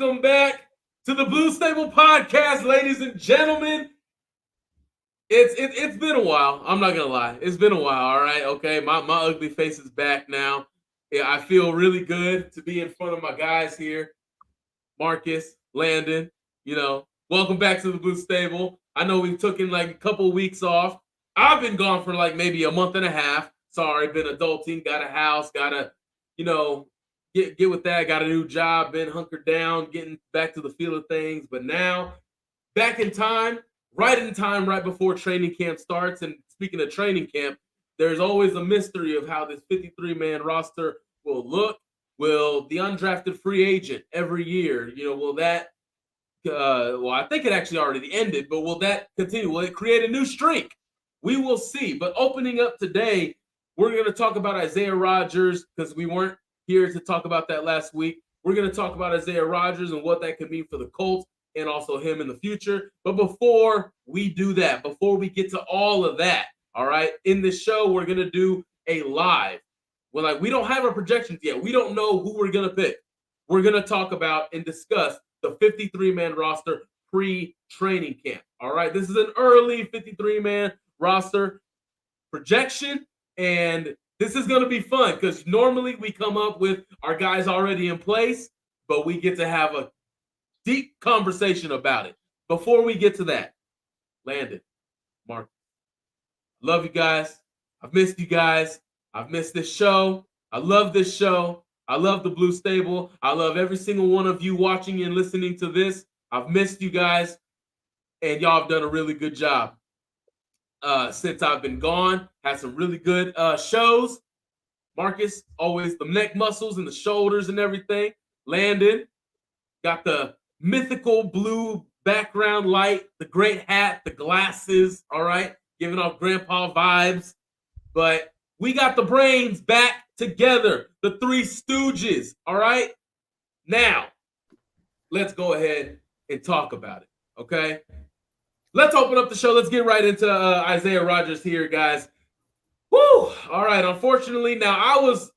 Welcome back to the Blue Stable Podcast, ladies and gentlemen. It's been a while. I'm not gonna lie. It's been a while. All right, okay. My ugly face is back now. Yeah, I feel really good to be in front of my guys here, Marcus, Landon. Welcome back to the Blue Stable. I know we've taken like a couple of weeks off. I've been gone for like maybe a month and a half. Sorry, been adulting, got a house, gotta, get with that. Got a new job, been hunkered down, getting back to the feel of things. But now, back in time, right before training camp starts. And speaking of training camp, there's always a mystery of how this 53-man roster will look. Will the undrafted free agent every year, will that, I think it actually already ended, but will that continue? Will it create a new streak? We will see. But opening up today, we're going to talk about Isaiah Rodgers because we weren't here to talk about that last week. We're going to talk about Isaiah Rodgers and what that could mean for the Colts and also him in the future. But before we do that, before we get to all of that, all right, in this show, we're going to do a live. We don't have our projections yet. We don't know who we're going to pick. We're going to talk about and discuss the 53-man roster pre-training camp. All right, this is an early 53-man roster projection, and this is going to be fun because normally we come up with our guys already in place, but we get to have a deep conversation about it. Before we get to that, Landon, Mark, love you guys. I've missed you guys. I've missed this show. I love this show. I love the Blue Stable. I love every single one of you watching and listening to this. I've missed you guys, and y'all have done a really good job. Since I've been gone, had some really good shows. Marcus, always the neck muscles and the shoulders and everything. Landon, got the mythical blue background light, the great hat, the glasses, all right, giving off grandpa vibes. But we got the brains back together, the Three Stooges, all right? Now, let's go ahead and talk about it, okay? Let's open up the show. Let's get right into Isaiah Rodgers here, guys. Woo! All right. Unfortunately, now I was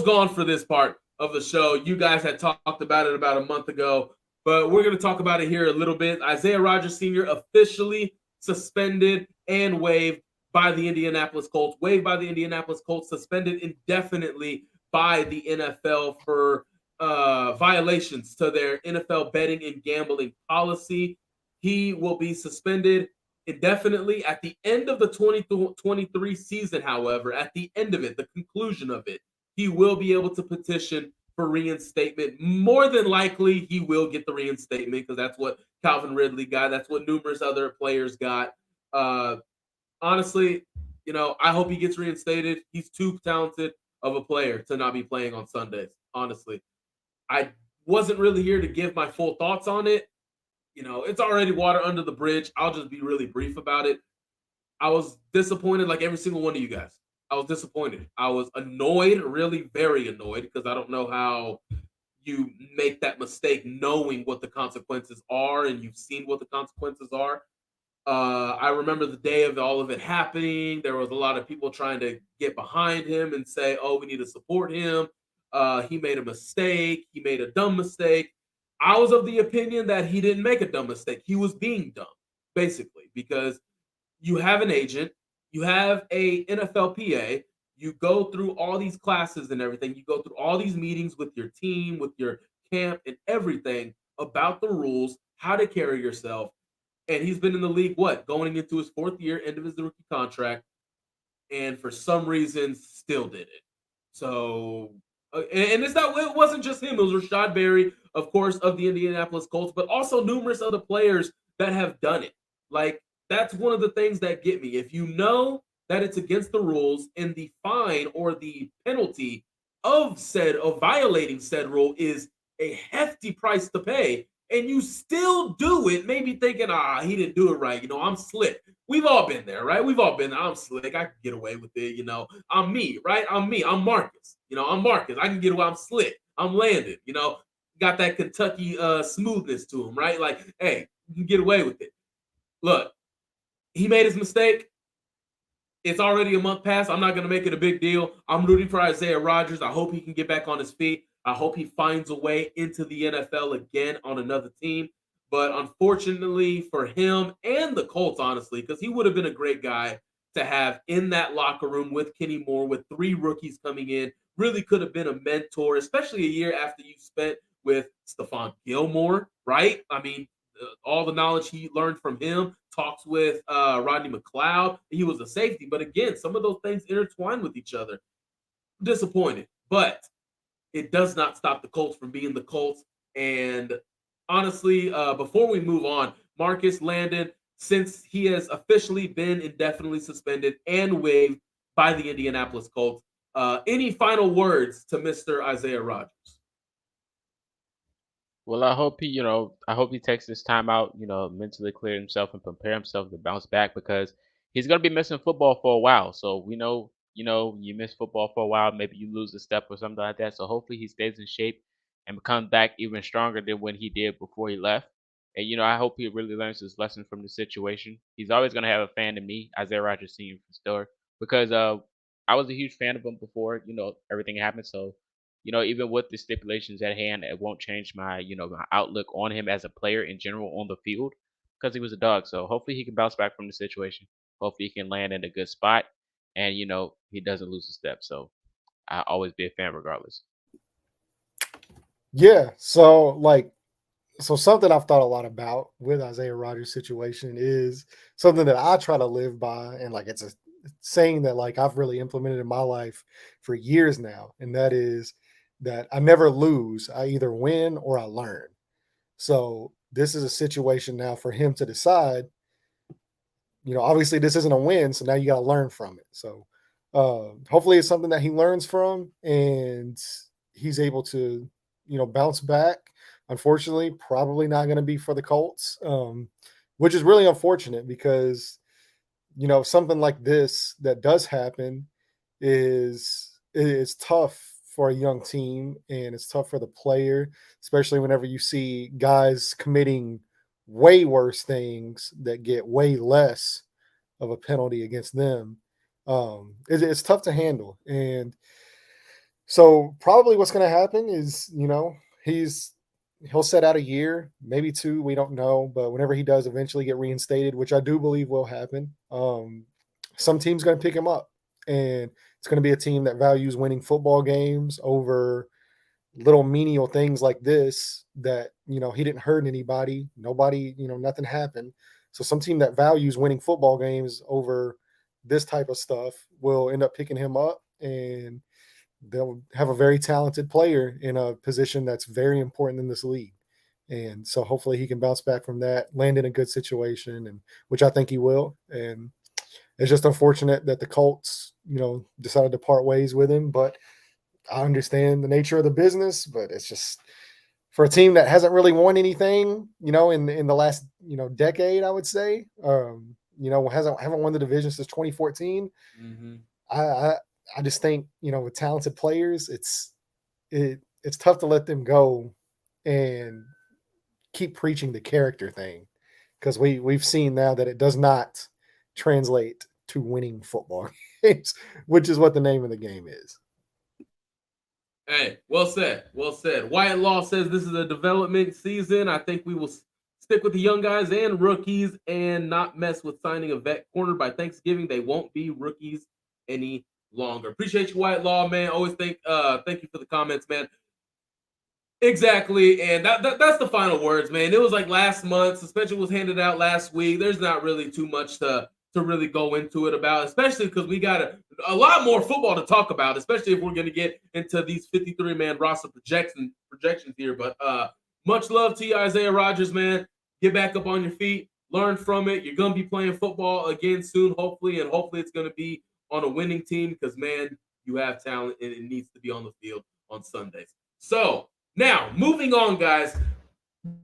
gone for this part of the show. You guys had talked about it about a month ago, but we're going to talk about it here a little bit. Isaiah Rodgers Sr. officially suspended and waived by the Indianapolis Colts. Waived by the Indianapolis Colts, suspended indefinitely by the NFL for violations to their NFL betting and gambling policy. He will be suspended indefinitely at the end of the 2023 season. However, at the end of it, the conclusion of it, he will be able to petition for reinstatement. More than likely, he will get the reinstatement because that's what Calvin Ridley got. That's what numerous other players got. Honestly, I hope he gets reinstated. He's too talented of a player to not be playing on Sundays. Honestly, I wasn't really here to give my full thoughts on it. It's already water under the bridge. I'll just be really brief about it. I was disappointed like every single one of you guys. I was disappointed. I was annoyed, really very annoyed, because I don't know how you make that mistake knowing what the consequences are, and you've seen what the consequences are. I remember the day of all of it happening. There was a lot of people trying to get behind him and say, oh, we need to support him. He made a mistake. He made a dumb mistake. I was of the opinion that he didn't make a dumb mistake. He was being dumb, basically, because you have an agent, you have a NFL PA, you go through all these classes and everything, you go through all these meetings with your team, with your camp and everything about the rules, how to carry yourself. And he's been in the league, going into his fourth year, end of his rookie contract, and for some reason still did it. So, and it wasn't just him. It was Rashad Berry, of course, of the Indianapolis Colts, but also numerous other players that have done it. Like, that's one of the things that get me. If you know that it's against the rules and the fine or the penalty of violating said rule is a hefty price to pay, and you still do it, maybe thinking, he didn't do it right. I'm slick. We've all been there, right? We've all been there. I'm slick. I can get away with it. I'm me, right? I'm me. I'm Marcus. I'm Marcus. I can get away. I'm slick. I'm Landon. Got that Kentucky smoothness to him, right? Like, hey, you can get away with it. Look, he made his mistake. It's already a month past. I'm not going to make it a big deal. I'm rooting for Isaiah Rodgers. I hope he can get back on his feet. I hope he finds a way into the NFL again on another team. But unfortunately for him and the Colts, honestly, because he would have been a great guy to have in that locker room with Kenny Moore, with three rookies coming in, really could have been a mentor, especially a year after you spent with Stephon Gilmore, right? I mean, all the knowledge he learned from him, talks with Rodney McLeod. He was a safety. But again, some of those things intertwine with each other. Disappointed. But it does not stop the Colts from being the Colts. And honestly, before we move on, Marcus Landon, since he has officially been indefinitely suspended and waived by the Indianapolis Colts, any final words to Mr. Isaiah Rodgers? Well, I hope I hope he takes this time out, mentally clear himself and prepare himself to bounce back because he's gonna be missing football for a while. So we know, you miss football for a while, maybe you lose a step or something like that. So hopefully he stays in shape and comes back even stronger than when he did before he left. And I hope he really learns his lesson from the situation. He's always gonna have a fan in me, Isaiah Rodgers Sr. for sure, because I was a huge fan of him before, everything happened. So even with the stipulations at hand, it won't change my outlook on him as a player in general on the field because he was a dog. So hopefully he can bounce back from the situation. Hopefully he can land in a good spot and, he doesn't lose a step. So I'll always be a fan regardless. Yeah. So something I've thought a lot about with Isaiah Rodgers' situation is something that I try to live by, and like it's a saying that like I've really implemented in my life for years now, and that is that I never lose. I either win or I learn. So this is a situation now for him to decide. Obviously this isn't a win, so now you got to learn from it. So hopefully it's something that he learns from, and he's able to, bounce back. Unfortunately, probably not going to be for the Colts, which is really unfortunate because something like this that does happen is tough for a young team, and it's tough for the player, especially whenever you see guys committing way worse things that get way less of a penalty against them. It's tough to handle, and so probably what's going to happen is he'll set out a year, maybe two, we don't know, but whenever he does eventually get reinstated, which I do believe will happen, some team's going to pick him up, and it's going to be a team that values winning football games over little menial things like this that he didn't hurt anybody, nobody, nothing happened. So some team that values winning football games over this type of stuff will end up picking him up, and they'll have a very talented player in a position that's very important in this league. And so hopefully he can bounce back from that, land in a good situation, and which I think he will. And it's just unfortunate that the Colts, decided to part ways with him. But I understand the nature of the business, but it's just for a team that hasn't really won anything, in the last, decade, I would say, haven't won the division since 2014. Mm-hmm. I, I I just think with talented players, it's tough to let them go and keep preaching the character thing because we've seen now that it does not translate to winning football games, which is what the name of the game is. Hey, well said. Well said. Wyatt Law says this is a development season. I think we will stick with the young guys and rookies and not mess with signing a vet corner. By Thanksgiving, they won't be rookies any longer. Appreciate you, Wyatt Law, man. Always thank you for the comments, man. Exactly, and that's the final words, man. It was like last month. Suspension was handed out last week. There's not really too much to really go into it about, especially because we got a lot more football to talk about, especially if we're going to get into these 53-man roster projections here. But much love to you, Isaiah Rodgers, man. Get back up on your feet, learn from it. You're going to be playing football again soon, hopefully, and hopefully it's going to be on a winning team because, man, you have talent and it needs to be on the field on Sundays. So now, moving on, guys.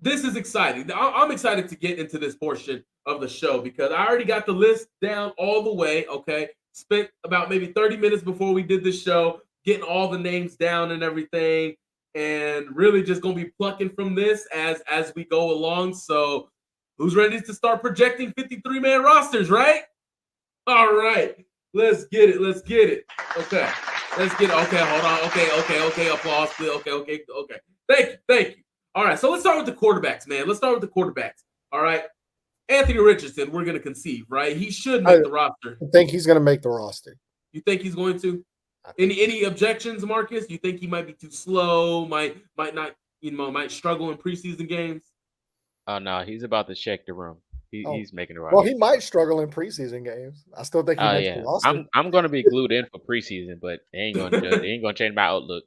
This is exciting. I'm excited to get into this portion of the show because I already got the list down all the way. Okay. Spent about maybe 30 minutes before we did this show, getting all the names down and everything, and really just gonna be plucking from this as we go along. So who's ready to start projecting 53-man rosters, right? All right. Let's get it. Let's get it. Okay. Let's get okay. Hold on. Okay. Applause, please. Okay. Thank you. All right. So let's start with the quarterbacks, man. Let's start with the quarterbacks. All right. Anthony Richardson, we're gonna conceive, right? He should make the roster. I think he's going to make the roster. You think he's going to? I think Any objections, Marcus? You think he might be too slow? Might not, might struggle in preseason games? Oh no, he's about to shake the room. He's making the roster. Well, he might struggle in preseason games. I still think he makes the roster. I'm gonna be glued in for preseason, but they ain't gonna change my outlook.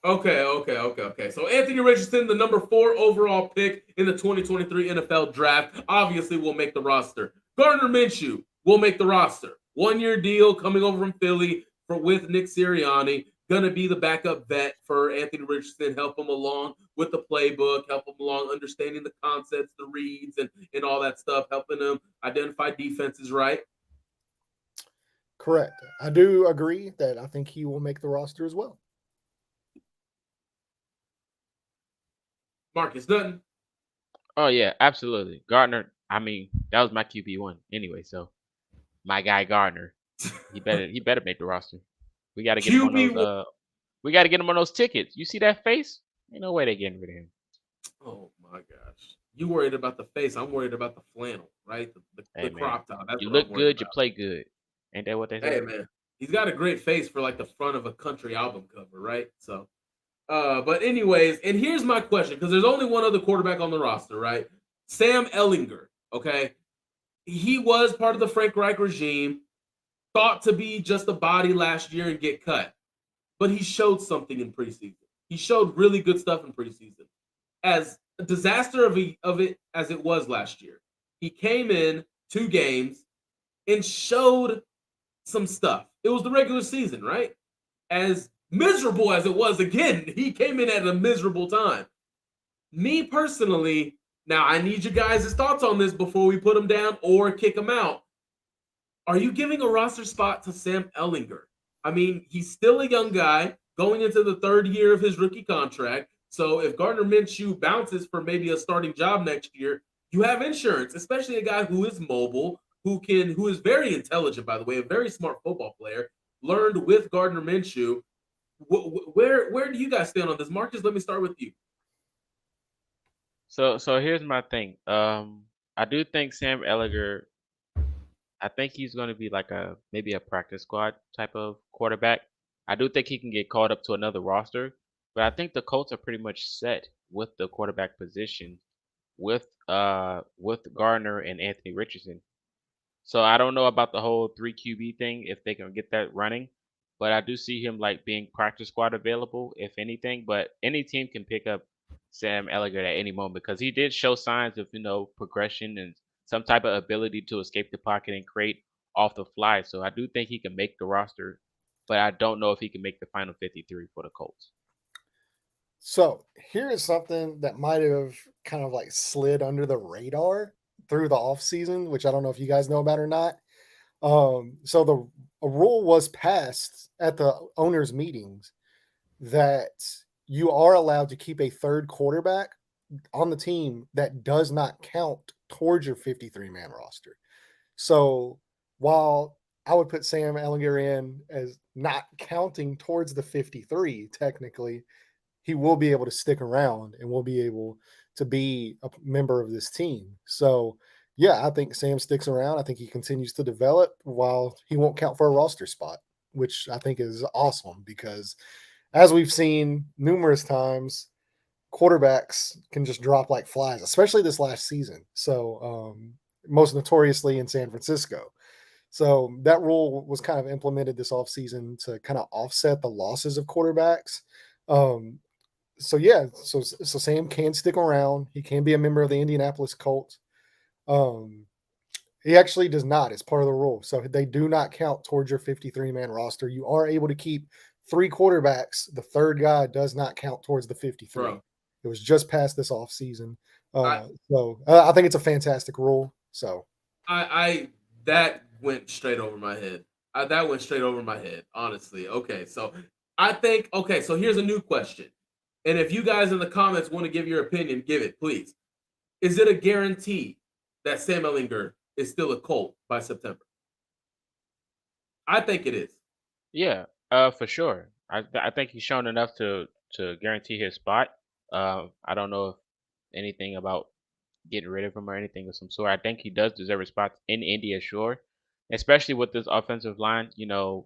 Okay. So Anthony Richardson, the number 4 overall pick in the 2023 NFL Draft, obviously will make the roster. Gardner Minshew will make the roster. 1-year deal coming over from Philly with Nick Sirianni. Going to be the backup vet for Anthony Richardson, help him along with the playbook, help him along understanding the concepts, the reads, and all that stuff, helping him identify defenses, right? Correct. I do agree that I think he will make the roster as well. Marcus Dutton. Oh yeah, absolutely. Gardner. I mean, that was my QB1 anyway. So my guy Gardner, he better make the roster. We got to get him on those. We got to get him on those tickets. You see that face? Ain't no way they're getting rid of him. Oh my gosh! You worried about the face? I'm worried about the flannel, right? The crop top. That's you what look I'm good, about. you play good. Ain't that what they say? Hey man, he's got a great face for like the front of a country album cover, right? So. But anyways, and here's my question, because there's only one other quarterback on the roster, right? Sam Ehlinger, okay? He was part of the Frank Reich regime, thought to be just a body last year and get cut. But he showed something in preseason. He showed really good stuff in preseason. As a disaster of it as it was last year, he came in 2 games and showed some stuff. It was the regular season, right? As miserable as it was, again, he came in at a miserable time. Me personally, now I need you guys' thoughts on this before we put him down or kick him out. Are you giving a roster spot to Sam Ehlinger? I mean, he's still a young guy going into the 3rd year of his rookie contract. So if Gardner Minshew bounces for maybe a starting job next year, you have insurance, especially a guy who is mobile, who is very intelligent, by the way, a very smart football player, learned with Gardner Minshew. Where do you guys stand on this? Marcus, let me start with you. So here's my thing. I do think Sam Ehlinger. I think he's going to be like maybe a practice squad type of quarterback. I do think he can get called up to another roster, but I think the Colts are pretty much set with the quarterback position with Gardner and Anthony Richardson. So I don't know about the whole 3 QB thing if they can get that running, but I do see him like being practice squad available if anything. But any team can pick up Sam Ehlinger at any moment because he did show signs of progression and some type of ability to escape the pocket and create off the fly. So I do think he can make the roster, but I don't know if he can make the final 53 for the Colts. So here is something that might have kind of like slid under the radar through the offseason, which I don't know if you guys know about or not. So a rule was passed at the owners' meetings that you are allowed to keep a 3rd quarterback on the team that does not count towards your 53-man roster. So while I would put Sam Ehlinger in as not counting towards the 53, technically, he will be able to stick around and will be able to be a member of this team. So, yeah, I think Sam sticks around. I think he continues to develop while he won't count for a roster spot, which I think is awesome because as we've seen numerous times, quarterbacks can just drop like flies, especially this last season. So, most notoriously in San Francisco. So that rule was kind of implemented this offseason to kind of offset the losses of quarterbacks. So Sam can stick around. He can be a member of the Indianapolis Colts. He actually does not. It's part of the rule. So they do not count towards your 53-man roster. You are able to keep 3 quarterbacks. The 3rd guy does not count towards the 53. Bro. It was just passed this offseason. So I think it's a fantastic rule. So that went straight over my head. That went straight over my head, honestly. Okay, so I think, so here's a new question. And if you guys in the comments want to give your opinion, give it, please. Is it a guarantee that Sam Ehlinger is still a Colt by September? I think it is. Yeah, For sure. I think he's shown enough to guarantee his spot. I don't know if anything about getting rid of him or anything of some sort. I think he does deserve a spot in India, sure. Especially with this offensive line,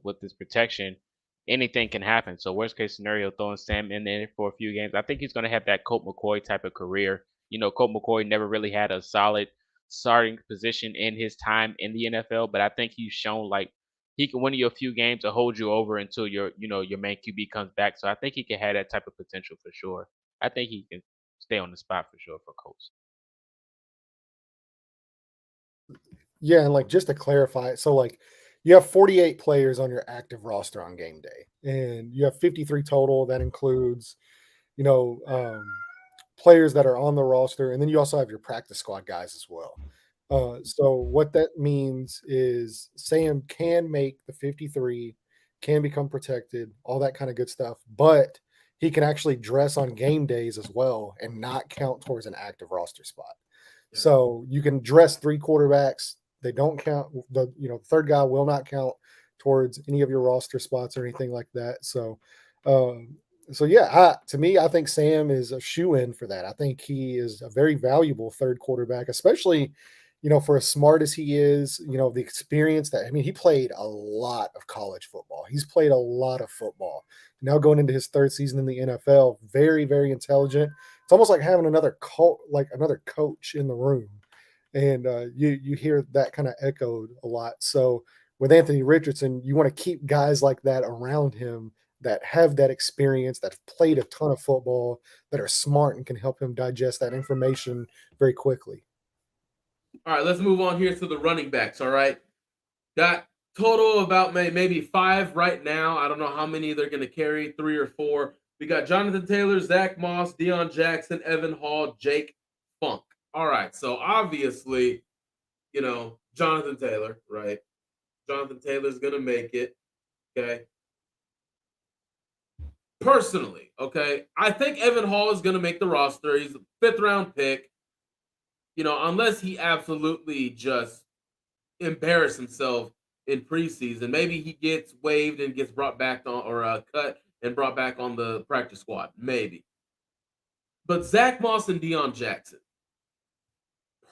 with this protection, anything can happen. So worst case scenario, throwing Sam in there for a few games. I think he's gonna have that Colt McCoy type of career. Colt McCoy never really had a solid starting position in his time in the NFL, but I think he's shown like he can win you a few games or hold you over until your main QB comes back. So I think he can have that type of potential for sure. I think he can stay on the spot for sure for Colts. Yeah, and like just to clarify, so like you have 48 players on your active roster on game day, and you have 53 total. That includes, you know, players that are on the roster, and then you also have your practice squad guys as well. So what that means is Sam can make the 53, can become protected, all that kind of good stuff, but he can actually dress on game days as well and not count towards an active roster spot. Yeah. So you can dress three quarterbacks. They don't count. The third guy will not count towards any of your roster spots or anything like that. Um, so yeah, to me, I think Sam is a shoe in for that. I think he is a very valuable third quarterback, especially, for as smart as he is, the experience that, I mean, he played a lot of college football. He's played a lot of football. Now going into his third season in the NFL, very, very intelligent. It's almost like having another coach in the room. And you hear that kind of echoed a lot. So with Anthony Richardson, you want to keep guys like that around him that have that experience, that have played a ton of football, that are smart and can help him digest that information very quickly. All right, let's move on here to the running backs. All right, got total about maybe 5 right now. I don't know how many they're going to carry, 3 or 4. We got Jonathan Taylor, Zach Moss, Deion Jackson, Evan Hall, Jake Funk. All right, so obviously, Jonathan Taylor, right? Jonathan Taylor's going to make it. Okay. Personally, okay, I think Evan Hall is going to make the roster. He's a 5th-round pick. Unless he absolutely just embarrass himself in preseason. Maybe he gets waived and gets brought back on or cut and brought back on the practice squad. Maybe. But Zach Moss and Deion Jackson,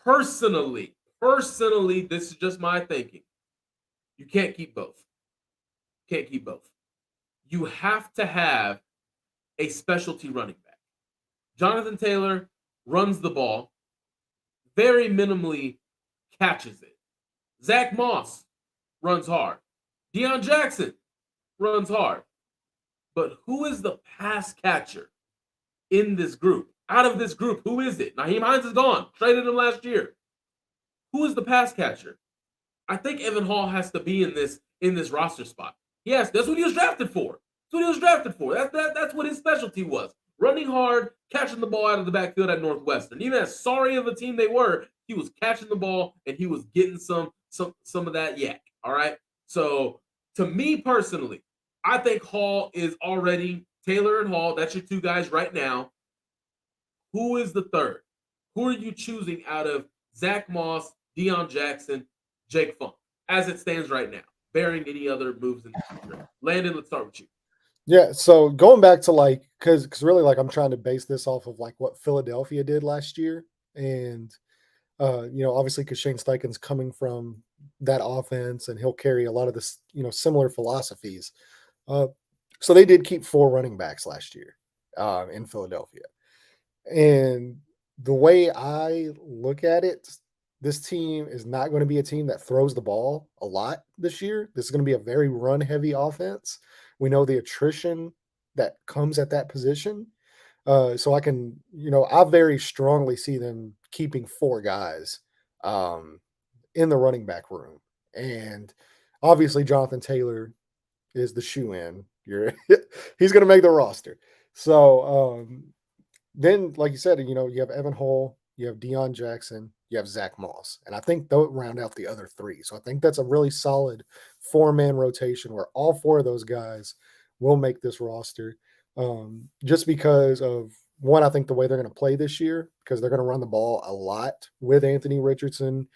personally, this is just my thinking. You can't keep both. Can't keep both. You have to have a specialty running back. Jonathan Taylor runs the ball, very minimally catches it. Zach Moss runs hard. Deion Jackson runs hard. But who is the pass catcher in this group? Out of this group, who is it? Naheem Hines is gone. Traded him last year. Who is the pass catcher? I think Evan Hall has to be in this roster spot. Yes, that's what he was drafted for. That's what his specialty was. Running hard, catching the ball out of the backfield at Northwestern. Even as sorry of a team they were, he was catching the ball and he was getting some of that yak. All right. So to me personally, I think Hall is already Taylor and Hall. That's your 2 guys right now. Who is the third? Who are you choosing out of Zach Moss, Deion Jackson, Jake Funk, as it stands right now, bearing any other moves in the future? Landon, let's start with you. Yeah, so going back to because really I'm trying to base this off of what Philadelphia did last year, and obviously because Shane Steichen's coming from that offense and he'll carry a lot of this similar philosophies. So they did keep 4 running backs last year in Philadelphia, and the way I look at it, this team is not going to be a team that throws the ball a lot this year. This is going to be a very run heavy offense. We know the attrition that comes at that position. So I very strongly see them keeping 4 guys in the running back room. And obviously Jonathan Taylor is the shoe in. He's going to make the roster. So then, like you said, you have Evan Hall, you have Deion Jackson, you have Zach Moss. And I think they'll round out the other 3. So I think that's a really solid 4-man rotation where all 4 of those guys will make this roster. Just because of one, I think the way they're going to play this year, because they're going to run the ball a lot with Anthony Richardson,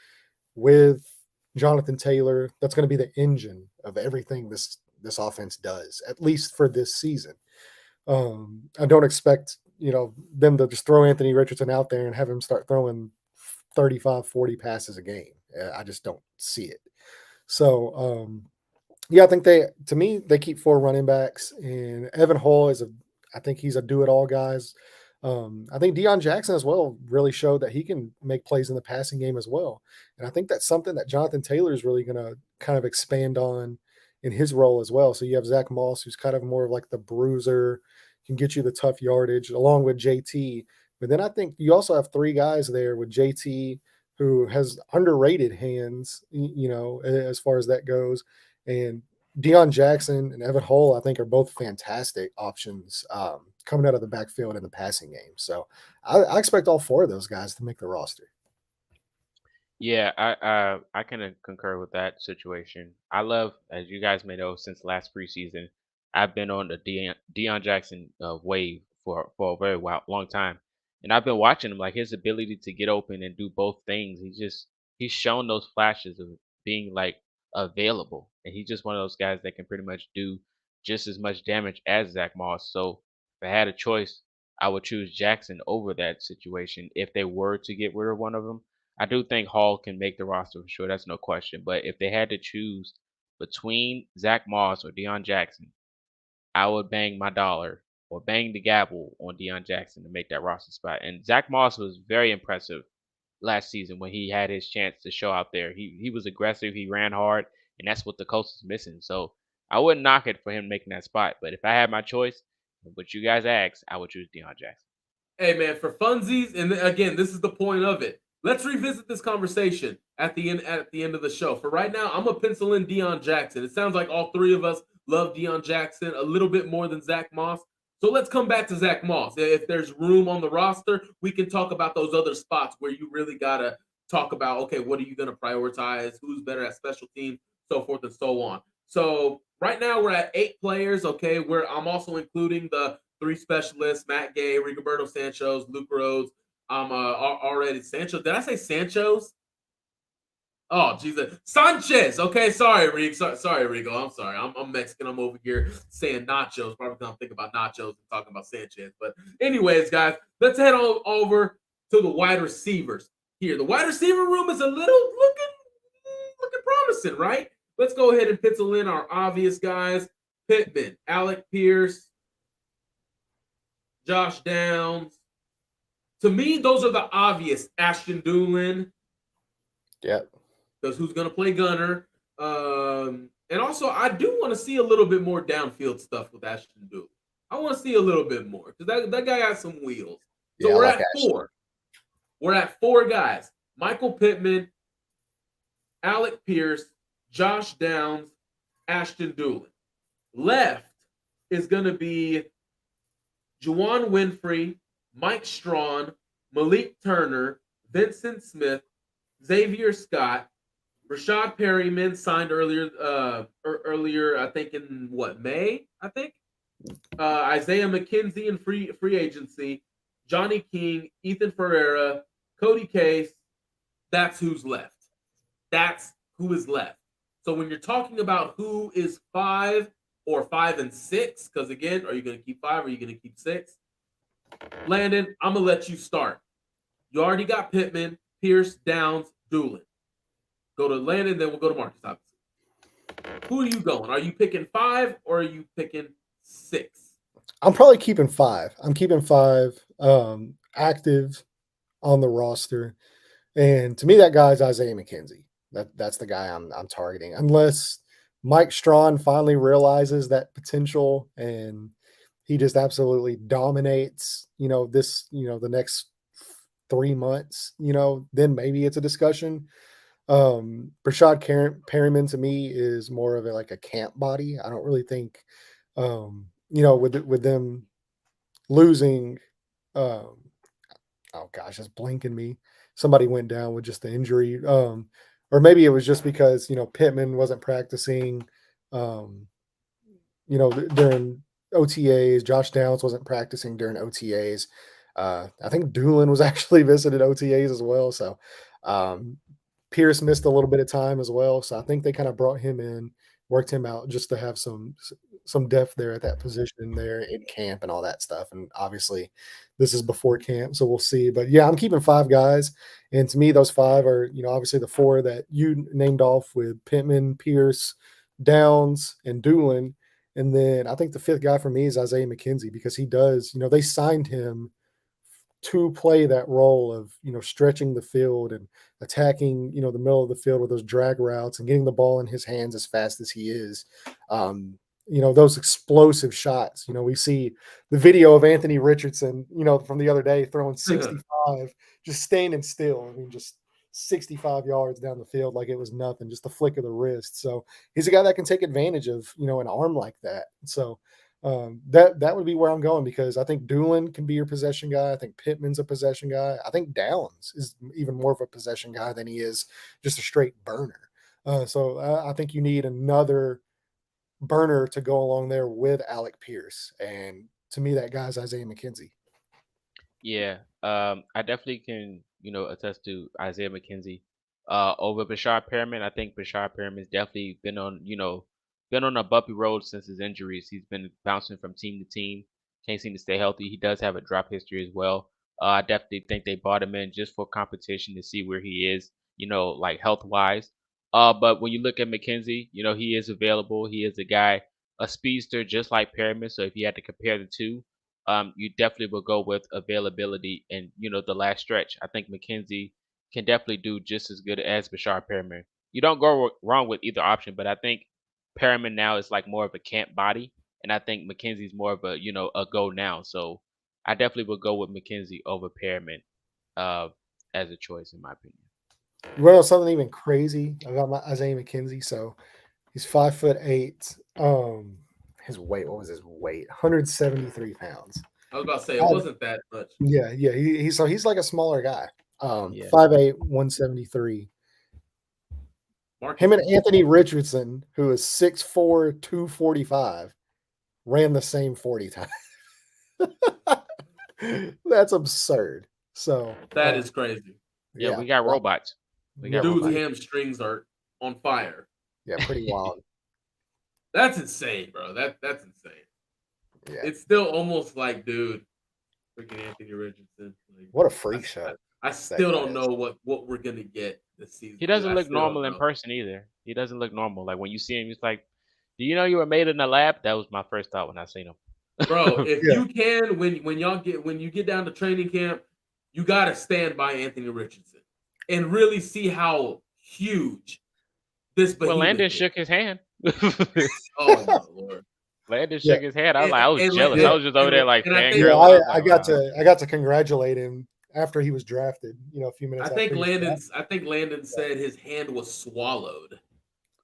with Jonathan Taylor. That's going to be the engine of everything this this offense does, at least for this season. I don't expect, them to just throw Anthony Richardson out there and have him start throwing 35, 40 passes a game. I just don't see it. So, yeah, I think to me, they keep 4 running backs, and Evan Hull I think he's a do-it-all guys. I think Deion Jackson as well really showed that he can make plays in the passing game as well. And I think that's something that Jonathan Taylor is really going to kind of expand on in his role as well. So you have Zach Moss, who's kind of more of like the bruiser, can get you the tough yardage along with JT. But then I think you also have 3 guys there with JT, who has underrated hands, as far as that goes. And Deion Jackson and Evan Hull, I think, are both fantastic options coming out of the backfield in the passing game. So I expect all 4 of those guys to make the roster. Yeah, I can concur with that situation. I love, as you guys may know, since last preseason, I've been on the Deion Jackson wave for a very long time, and I've been watching him, like his ability to get open and do both things. He's shown those flashes of being like available, and he's just one of those guys that can pretty much do just as much damage as Zach Moss. So if I had a choice, I would choose Jackson over that situation if they were to get rid of one of them. I do think Hall can make the roster for sure. That's no question. But if they had to choose between Zach Moss or Deion Jackson, I would bang my dollar or bang the gavel on Deion Jackson to make that roster spot. And Zach Moss was very impressive last season when he had his chance to show out there. He was aggressive, he ran hard, and that's what the Colts is missing. So I wouldn't knock it for him making that spot. But if I had my choice, what you guys asked, I would choose Deion Jackson. Hey man, for funsies, and again, this is the point of it. Let's revisit this conversation at the end of the show. For right now, I'm gonna pencil in Deion Jackson. It sounds like all 3 of us love Deion Jackson a little bit more than Zach Moss. So let's come back to Zach Moss. If there's room on the roster, we can talk about those other spots where you really gotta talk about, okay, what are you gonna prioritize? Who's better at special teams, so forth and so on. So right now we're at 8 players. Okay, where I'm also including the 3 specialists: Matt Gay, Rigoberto Sanchez, Luke Rhodes. Already Sancho. Did I say Sancho's? Oh, Jesus. Sanchez. Okay, sorry, Rigo. Sorry, Rigo. I'm sorry. I'm Mexican. I'm over here saying nachos. Probably don't think about nachos and talking about Sanchez. But anyways, guys, let's head on over to the wide receivers here. The wide receiver room is a little looking promising, right? Let's go ahead and pencil in our obvious guys: Pittman, Alec Pierce, Josh Downs. To me, those are the obvious. Ashton Doolin. Yep. Because who's going to play gunner? And also, I do want to see a little bit more downfield stuff with Ashton Doolin. I want to see a little bit more because that guy got some wheels. So we're at 4. We're at 4 guys: Michael Pittman, Alec Pierce, Josh Downs, Ashton Doolin. Left is going to be Juwan Winfrey, Mike Strawn, Malik Turner, Vincent Smith, Xavier Scott, Rashad Perryman signed earlier, I think in May, I think. Isaiah McKenzie in free agency, Johnny King, Ethan Ferreira, Cody Case. That's who's left. That's who is left. So when you're talking about who is 5 or 5 and 6, because again, are you going to keep 5 or are you going to keep 6? Landon, I'm going to let you start. You already got Pittman, Pierce, Downs, Doolin. Go to Landon, then we'll go to Marcus, obviously. Who are you going? Are you picking 5 or are you picking 6? I'm probably keeping 5. I'm keeping 5 active on the roster. And to me, that guy's Isaiah McKenzie. That's the guy I'm targeting. Unless Mike Strawn finally realizes that potential and he just absolutely dominates, the next 3 months, then maybe it's a discussion. Rashad Perryman to me is more of a camp body. I don't really think, with them losing, oh gosh, it's blinking me. Somebody went down with just the injury. Or maybe it was just because, Pittman wasn't practicing, during OTAs. Josh Downs wasn't practicing during OTAs. I think Doolin was actually visited OTAs as well. So Pierce missed a little bit of time as well. So I think they kind of brought him in worked him out just to have some depth there at that position there in camp and all that stuff. And obviously, this is before camp, so we'll see. But yeah, I'm keeping 5 guys, and to me, those 5 are obviously the 4 that you named off with Pittman, Pierce, Downs, and Doolin. And then I think the 5th guy for me is Isaiah McKenzie because he does. They signed him to play that role of stretching the field and attacking the middle of the field with those drag routes and getting the ball in his hands as fast as he is. Those explosive shots. We see the video of Anthony Richardson from the other day throwing 65 just standing still. I mean, just 65 yards down the field like it was nothing, just the flick of the wrist. So he's a guy that can take advantage of an arm like that. So that would be where I'm going because I think Doolin can be your possession guy. I think Pittman's a possession guy. I think Downs is even more of a possession guy than he is just a straight burner. So I think you need another burner to go along there with Alec Pierce. And to me, that guy's Isaiah McKenzie. Yeah, I definitely can, attest to Isaiah McKenzie over Bashar Perriman. I think Bashar Perriman's definitely been on a bumpy road since his injuries. He's been bouncing from team to team, can't seem to stay healthy. He does have a drop history as well. I definitely think they brought him in just for competition to see where he is, like health wise. But when you look at McKenzie, he is available. He is a guy, a speedster just like Perriman. So if you had to compare the two, you definitely will go with availability and the last stretch. I think McKenzie can definitely do just as good as Bashar Perriman. You don't go wrong with either option, but I think Perriman now is like more of a camp body, and I think McKenzie's more of a a go now. So I definitely would go with McKenzie over Perriman as a choice in my opinion. Well, something even crazy about Isaiah McKenzie. So he's 5'8". His weight, what was his weight? 173 pounds. I was about to say it wasn't that much. Yeah. He's like a smaller guy. Yeah. 5'8", 173. Him and Anthony Richardson, who is 6'4", 245, ran the same 40 times. That's absurd. So that is crazy. Yeah, we got robots. Dude's hamstrings are on fire. Yeah, pretty wild. That's insane, bro. That's insane. Yeah. It's still almost like, dude, freaking Anthony Richardson. Like, what a freak show. I still don't know what we're gonna get this season. He doesn't look normal in person either. He doesn't look normal. Like when you see him, he's like, "Do you know you were made in the lab?" That was my first thought when I seen him. Bro, if you can, when you get down to training camp, you gotta stand by Anthony Richardson and really see how huge this. Well, Landon shook his hand. Oh my Lord. Landon shook his hand. I was jealous. I was just over there like, I got to congratulate him after he was drafted. A few minutes. I think Landon said his hand was swallowed.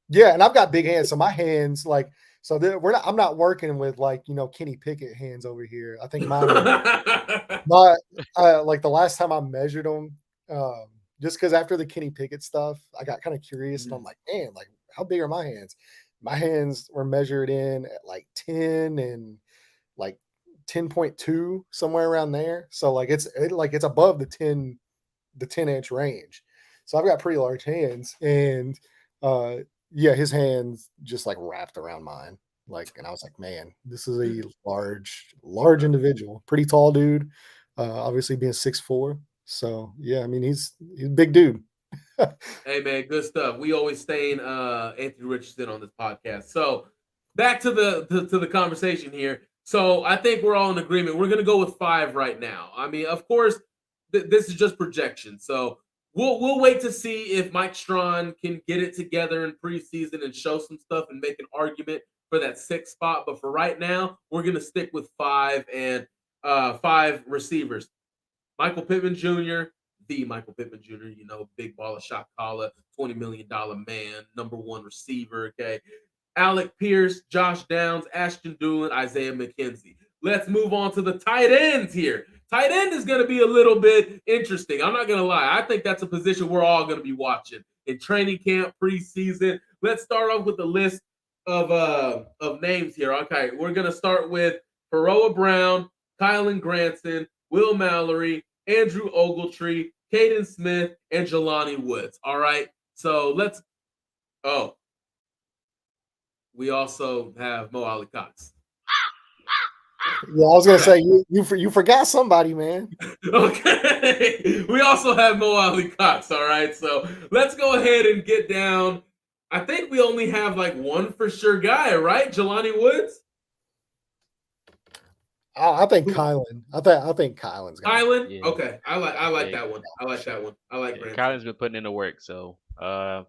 Yeah, and I've got big hands, so my hands I'm not working with Kenny Pickett hands over here. I think mine, like the last time I measured them, just because after the Kenny Pickett stuff, I got kind of curious, and I'm like, man, like how big are my hands? My hands were measured in at like 10 and like 10.2, somewhere around there. So like it's above the 10-inch range. So I've got pretty large hands, and his hands just like wrapped around mine. And I was like, man, this is a large individual, pretty tall dude. Obviously being 6'4". So yeah, I mean he's a big dude. Hey man, good stuff. We always stain Anthony Richardson on this podcast. So back to the conversation here. So I think we're all in agreement. We're gonna go with 5 right now. I mean, of course, this is just projection. So we'll wait to see if Mike Strawn can get it together in preseason and show some stuff and make an argument for that 6th spot. But for right now, we're gonna stick with 5 and 5 receivers. Michael Pittman Jr., the Michael Pittman Jr., big baller, shot caller, $20 million man, number 1 receiver, okay? Alec Pierce, Josh Downs, Ashton Doolin, Isaiah McKenzie. Let's move on to the tight ends here. Tight end is going to be a little bit interesting. I'm not going to lie. I think that's a position we're all going to be watching in training camp, preseason. Let's start off with a list of names here. Okay, we're going to start with Pharoah Brown, Kylan Granson, Will Mallory, Andrew Ogletree, Caden Smith, and Jelani Woods. All right, so let's. Oh, Andrew Ogletree. Caden Smith, and Jelani Woods. All right, so let's. Oh, we also have Mo Ali Cox. Yeah, I was gonna say you forgot somebody, man. Okay. We also have Mo Ali Cox. All right. So let's go ahead and get down. I think we only have like one for sure guy, right? Jelani Woods. I think Kylan. I think Kylan's got. Kylan. Yeah. Okay. I like Yeah. that one. I like that one. I like Yeah, Branson. Kylan's been putting in the work, so I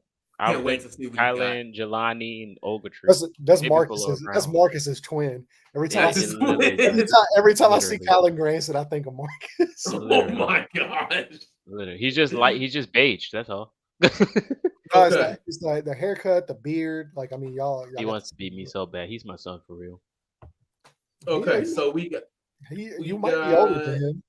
Can't would wait think to see what he's got. Kylan, Jelani, and Ogletree. That's maybe Marcus's. Fuller That's Brown. Marcus's twin. Every time Yeah, I see and literally, every time I see Literally. Kylan Granson, I think of Marcus. Oh literally, my gosh. literally. He's just beige. That's all. No, Okay. it's like the haircut, the beard. Like I mean, y'all He got wants to beat me so bad. He's my son for real. Okay. Yeah, So we got. you might be older than him.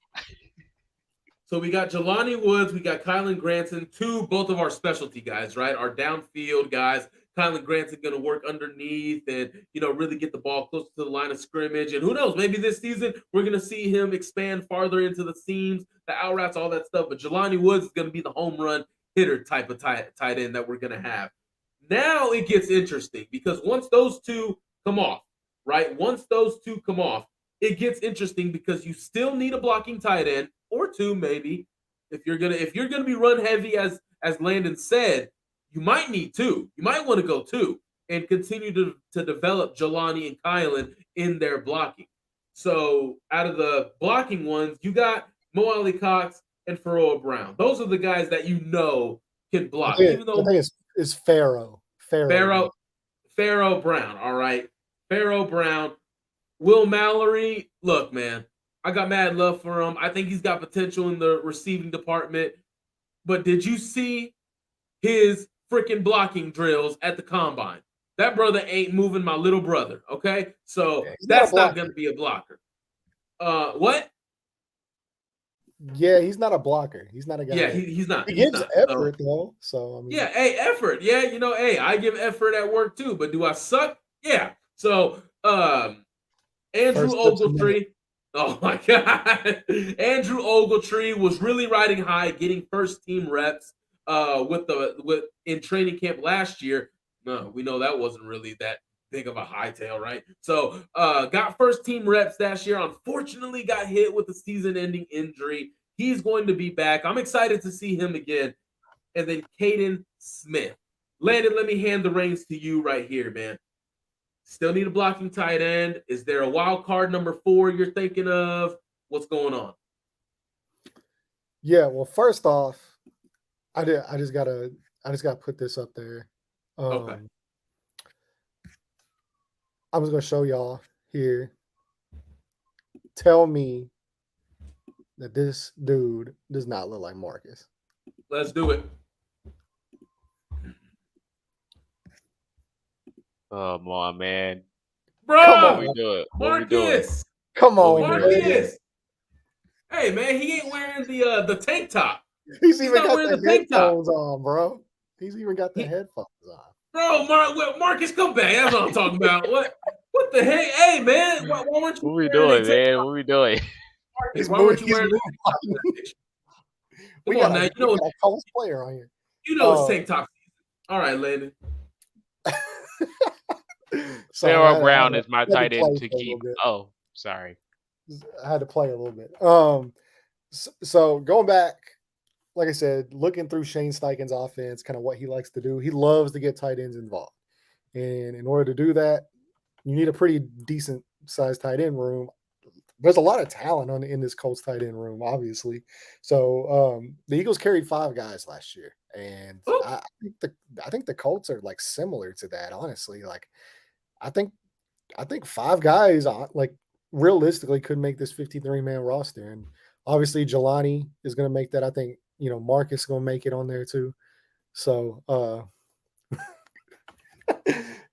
So we got Jelani Woods, we got Kylan Granson, both of our specialty guys, right? Our downfield guys. Kylan Granson going to work underneath and, really get the ball closer to the line of scrimmage. And who knows, maybe this season we're going to see him expand farther into the seams, the out routes, all that stuff. But Jelani Woods is going to be the home run hitter type of tight end that we're going to have. Now it gets interesting because once those two come off, right? Once those two come off, it gets interesting because you still need a blocking tight end or two, maybe. If you're gonna be run heavy, as Landon said, you might need two. You might want to go two and continue to develop Jelani and Kylan in their blocking. So out of the blocking ones, you got Mo Ali Cox and Pharoah Brown. Those are the guys that can block. I think it's Pharaoh. Pharaoh Brown. All right, Pharaoh Brown. Will Mallory, look, man, I got mad love for him. I think he's got potential in the receiving department. But did you see his freaking blocking drills at the combine? That brother ain't moving my little brother, okay? So that's not going to be a blocker. What? Yeah, he's not a blocker. He's not a guy. Yeah, he's not. He gives effort, though. So, I mean. Yeah, effort. Yeah, I give effort at work, too. But do I suck? Yeah. So, Andrew Ogletree. Oh my God. Andrew Ogletree was really riding high, getting first team reps in training camp last year. No, we know that wasn't really that big of a hightail, right? So got first team reps last year. Unfortunately, got hit with a season-ending injury. He's going to be back. I'm excited to see him again. And then Caden Smith. Landon, let me hand the reins to you right here, man. Still need a blocking tight end. Is there a wild card number 4 you're thinking of? What's going on? Yeah, well, first off, I just gotta put this up there. Okay. I'm just gonna show y'all here. Tell me that this dude does not look like Marcus. Let's do it. Come on, man. Bro, we do it. Marcus. Come on, Marcus. Hey, man, he ain't wearing the tank top. He's even got the headphones on, bro. He's even got the headphones on. Bro, Marcus, come back. That's what I'm talking about. What the heck? Hey, man, why weren't you? What we doing, man? What we doing? Marcus, why weren't you wearing? Come on now, you know a Colts player on here. You know it's tank top season. All right, Landon. Sarah Brown is my tight end to keep. Oh, sorry. I had to play a little bit. So going back, like I said, looking through Shane Steichen's offense, kind of what he likes to do. He loves to get tight ends involved. And in order to do that, you need a pretty decent sized tight end room. There's a lot of talent in this Colts tight end room, obviously. So the Eagles carried 5 guys last year. And I think the Colts are like similar to that, honestly. Like I think 5 guys like realistically could make this 53-man roster. And obviously Jelani is going to make that. I think, Marcus is going to make it on there too. So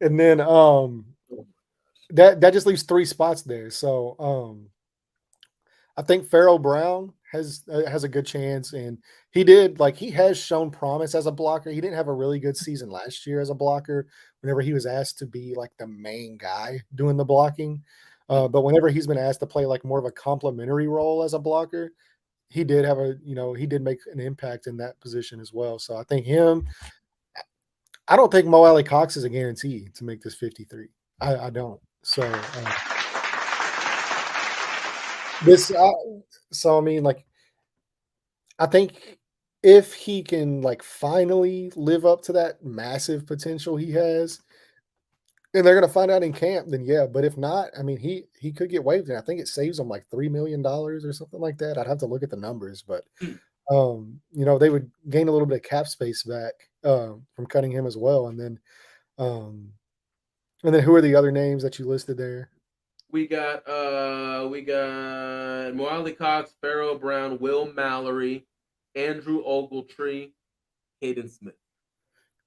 and then that just leaves 3 spots there. So I think Pharaoh Brown has a good chance, and he has shown promise as a blocker. He didn't have a really good season last year as a blocker whenever he was asked to be like the main guy doing the blocking. But whenever he's been asked to play like more of a complementary role as a blocker, he did make an impact in that position as well. So I think him, I don't think Mo Alley Cox is a guarantee to make this 53. I don't. So this, so I mean, like, I think if he can like finally live up to that massive potential he has, and they're gonna find out in camp, then yeah. But if not, I mean, he could get waived, and I think it saves him like $3 million or something like that. I'd have to look at the numbers, but Hmm. they would gain a little bit of cap space back from cutting him as well. Um, and then who are the other names that you listed there? We got Moali Cox, Pharaoh Brown, Will Mallory, Andrew Ogletree, Caden Smith.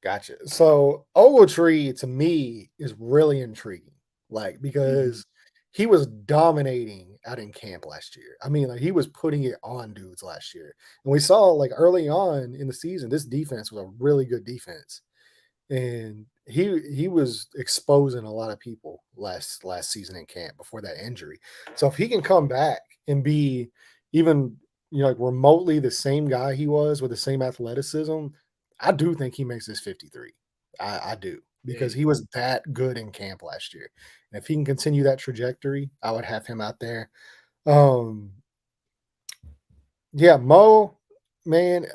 Gotcha. So Ogletree to me is really intriguing, like Mhm. because he was dominating out in camp last year. I mean, like he was putting it on dudes last year, and we saw like early on in the season, this defense was a really good defense, and he was exposing a lot of people last season in camp before that injury. So if he can come back and be even like remotely the same guy he was with the same athleticism, I do think he makes this 53. I do because Hey, he was that good in camp last year. And if he can continue that trajectory, I would have him out there. Um yeah, Mo, man,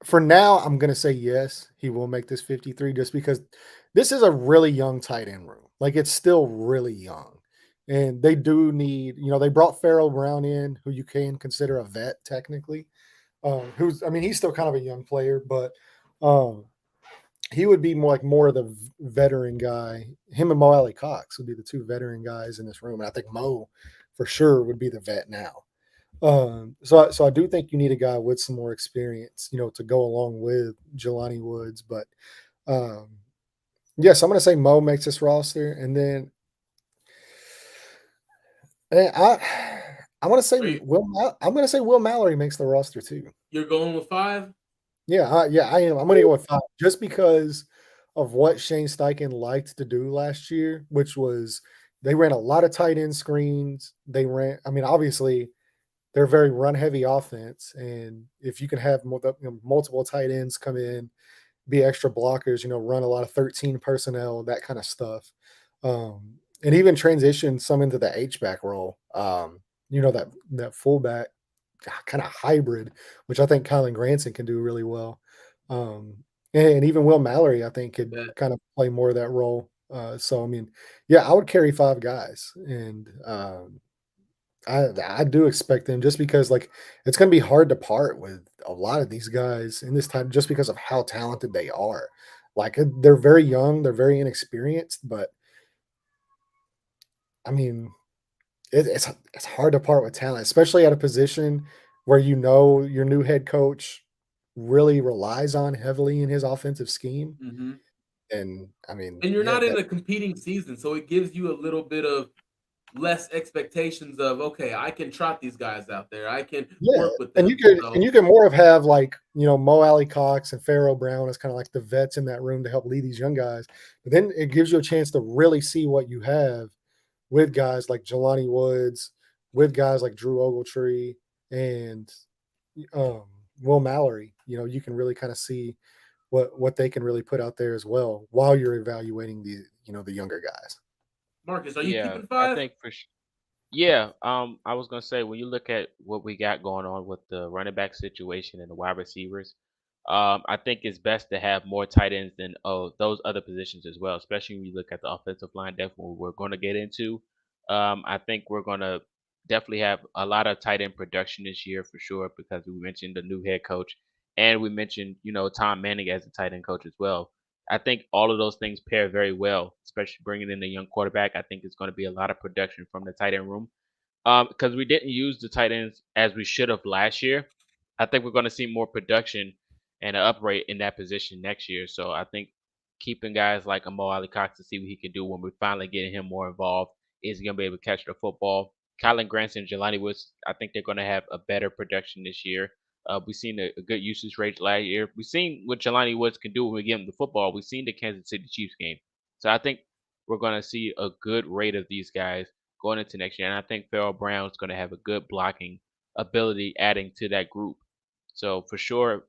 for now, I'm gonna say yes, he will make this 53 just because this is a really young tight end room. Like it's still really young. And they do need, they brought Farrell Brown in, who you can consider a vet technically. Who's I mean, he's still kind of a young player, but um he would be more of the veteran guy. Him and Mo Alley Cox would be the two veteran guys in this room. And I think Mo for sure would be the vet now. So I do think you need a guy with some more experience, to go along with Jelani Woods. But um, yes, I'm going to say Mo makes this roster, and then I want to say are you, I'm going to say Will Mallory makes the roster too. you're going with 5? Yeah, I am. I'm going to go with 5 just because of what Shane Steichen liked to do last year, which was they ran a lot of tight end screens. I mean, obviously they're a very run heavy offense. And if you can have multiple tight ends come in, be extra blockers, run a lot of 13 personnel, that kind of stuff. And even transition some into the H-back role. That fullback kind of hybrid, which I think Kylan Granson can do really well. Um, and even Will Mallory, I think, could That kind of play more of that role. So I mean, yeah, I would carry 5 guys, and I do expect them just because like it's going to be hard to part with a lot of these guys in this time just because of how talented they are. Like they're very young, they're very inexperienced, but I mean it's hard to part with talent, especially at a position where your new head coach really relies on heavily in his offensive scheme. mhm. And I mean, And you're yeah, not in a competing season, so it gives you a little bit of less expectations of, okay, I can trot these guys out there. I can yeah, work with and you them. could and So, you can more of have like Mo Alley Cox and Pharaoh Brown as kind of like the vets in that room to help lead these young guys. But then it gives you a chance to really see what you have with guys like Jelani Woods, with guys like Drew Ogletree and um, Will Mallory. You can really kind of see what they can really put out there as well while you're evaluating the younger guys. Marcus, are you Yeah, keeping I 5? think yeah, I was gonna say when you look at what we got going on with the running back situation and the wide receivers, I think it's best to have more tight ends than those other positions as well. Especially when you look at the offensive line, definitely we're going to get into. I think we're going to definitely have a lot of tight end production this year for sure because we mentioned the new head coach and we mentioned Tom Manning as a tight end coach as well. I think all of those things pair very well, especially bringing in the young quarterback. I think it's going to be a lot of production from the tight end room because we didn't use the tight ends as we should have last year. I think we're going to see more production and an uprate in that position next year. So I think keeping guys like Amo Ali Cox to see what he can do when we finally get him more involved. Is he going to be able to catch the football? Kylan Granson and Jelani Woods, I think they're going to have a better production this year. We've seen a good usage rate last year. We've seen what Jelani Woods can do when we give him the football. We've seen the Kansas City Chiefs game. So I think we're going to see a good rate of these guys going into next year. And I think Farrell Brown is going to have a good blocking ability adding to that group. So for sure,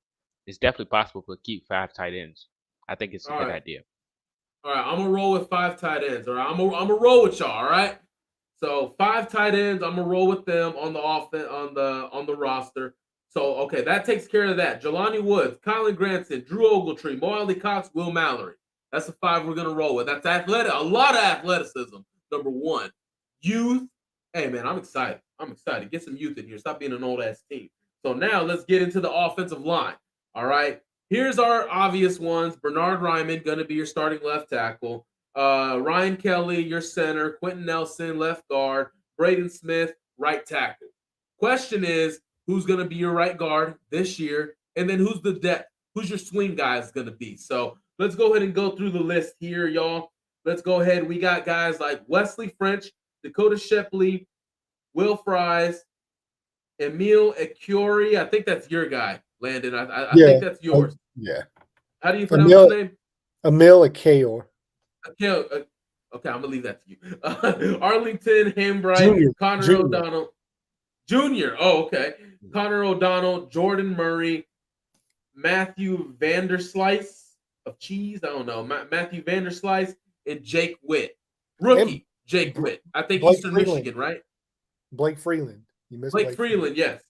it's definitely possible to keep 5 tight ends. I think it's a All good right. idea. All right, I'm gonna roll with 5 tight ends. All right, I'm gonna roll with y'all. All right, so 5 tight ends. I'm gonna roll with them on the offense on the roster. So okay, that takes care of that. Jelani Woods, Colin Granson, Drew Ogletree, Mo Alley Cox, Will Mallory. That's the 5 we're gonna roll with. That's athletic, a lot of athleticism. Number 1, youth. Hey man, I'm excited. I'm excited. Get some youth in here. Stop being an old ass team. So now let's get into the offensive line. All right. Here's our obvious ones. Bernard Ryman, going to be your starting left tackle. Ryan Kelly, your center. Quentin Nelson, left guard. Braden Smith, right tackle. Question is, who's going to be your right guard this year? And then who's the depth? Who's your swing guys going to be? So let's go ahead and go through the list here, y'all. Let's go ahead. We got guys like Wesley French, Dakota Shepley, Will Fries, Emil Ekiori. I think that's your guy, Landon. I think that's yours. Yeah. How do you pronounce his name? Emil Ekiori. Okay, I'm gonna leave that to you. Arlington Hambright, Connor O'Donnell, Jr. Oh, okay. Connor O'Donnell, Jordan Murray, Matthew Vanderslice of cheese. I don't know. Matthew Vanderslice and Jake Witt, rookie Jake Witt. I think Blake Eastern Freeland. Michigan, right? Blake Freeland. You missed Blake Freeland, yes.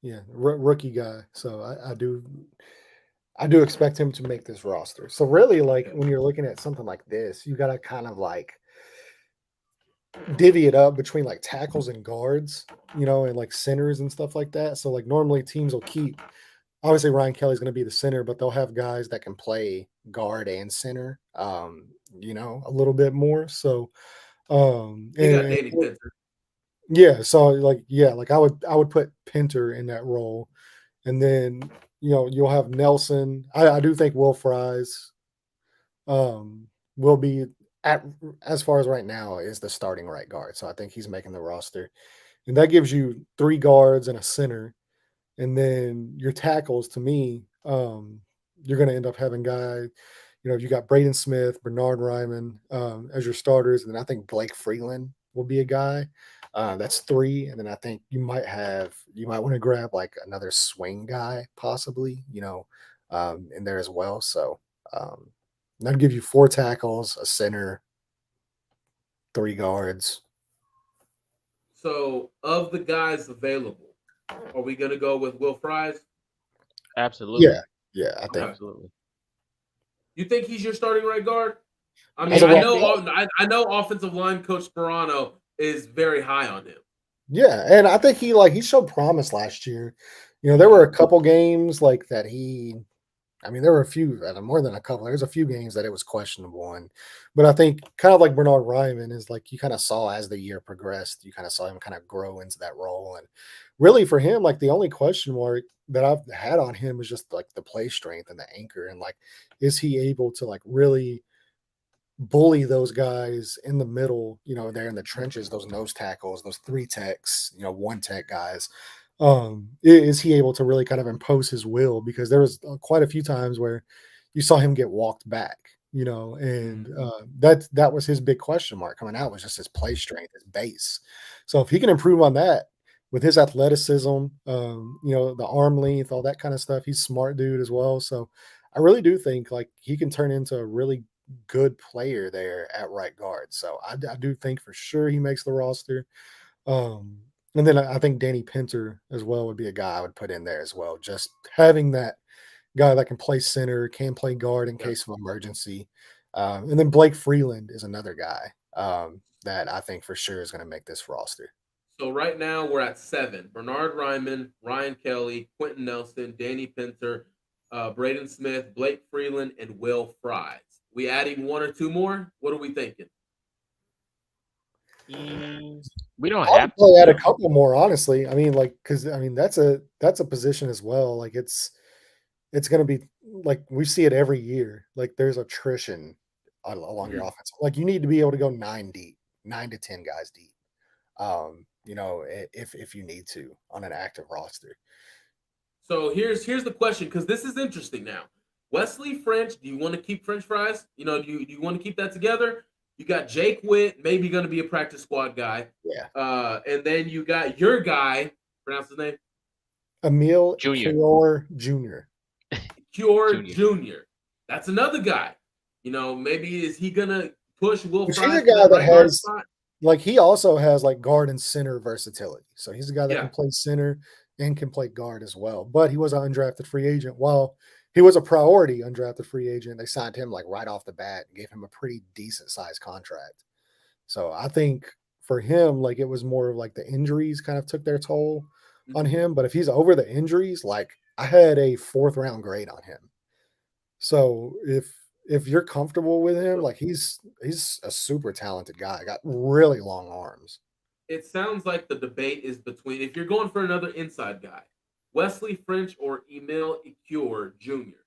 Yeah, rookie guy. So I do expect him to make this roster. So really, like when you're looking at something like this, you got to kind of like divvy it up between like tackles and guards, and like centers and stuff like that. So like normally teams will keep, obviously Ryan Kelly's going to be the center, but they'll have guys that can play guard and center, a little bit more. So, They got Danny Pinter. Yeah, so like I would put Pinter in that role, and then you'll have Nelson. I do think Will Fries will be at, as far as right now, is the starting right guard. So I think he's making the roster, and that gives you 3 guards and a center, and then your tackles. To me, you're going to end up having guys. You got Braden Smith, Bernard Ryman as your starters, and then I think Blake Freeland will be a guy. That's 3, and then I think you might want to grab like another swing guy, possibly, in there as well. So that'd give you 4 tackles, a center, 3 guards. So of the guys available, are we gonna go with Will Fries? Absolutely. Yeah, I think absolutely. You think he's your starting right guard? I mean, As a I right know I know offensive line coach Sperano is very high on him. Yeah, and I think he showed promise last year. There were a couple games like that there were a few, more than a couple. There's a few games that it was questionable in. But I think kind of like Bernard Ryman is like you kind of saw as the year progressed, you kind of saw him kind of grow into that role. And really for him, like the only question mark that I've had on him is just like the play strength and the anchor. And like, is he able to like really bully those guys in the middle, they're in the trenches, those nose tackles, those 3 techs, 1 tech guys. Is he able to really kind of impose his will? Because there was quite a few times where you saw him get walked back, and that was his big question mark coming out, was just his play strength, his base. So if he can improve on that with his athleticism, the arm length, all that kind of stuff, he's a smart dude as well. So I really do think like he can turn into a really good player there at right guard. So I do think for sure he makes the roster. And then I think Danny Pinter as well would be a guy I would put in there as well. Just having that guy that can play center, can play guard in case of emergency. And then Blake Freeland is another guy that I think for sure is going to make this roster. So right now we're at 7. Bernard Ryman, Ryan Kelly, Quentin Nelson, Danny Pinter, Braden Smith, Blake Freeland, and Will Fries. We adding 1 or 2 more? What are we thinking? We don't have to add a couple more, honestly. I mean, like, because I mean that's a position as well. Like it's going to be like we see it every year. Like there's attrition along your offense. Like you need to be able to go 9 deep, 9 to 10 guys deep. If you need to on an active roster. So here's the question, because this is interesting now. Wesley French, do you want to keep French Fries? Do you want to keep that together? You got Jake Witt, maybe going to be a practice squad guy. Yeah. And then you got your guy, pronounce his name? Emil Ekiori Jr. Cure Junior. Jr. That's another guy. Maybe is he gonna push Will Which Fries he's a to guy that that right guard has, spot? like, he also has like guard and center versatility. So he's a guy that Yeah. can play center and can play guard as well. But he was an undrafted free agent. While he was a priority undrafted free agent, they signed him like right off the bat and gave him a pretty decent sized contract. So I think for him, like, it was more of like the injuries kind of took their toll on him. But if he's over the injuries, like, I had a 4th round grade on him. So if you're comfortable with him, like, he's a super talented guy. Got really long arms. It sounds like the debate is between, if you're going for another inside guy, Wesley French or Emil Ecure Jr.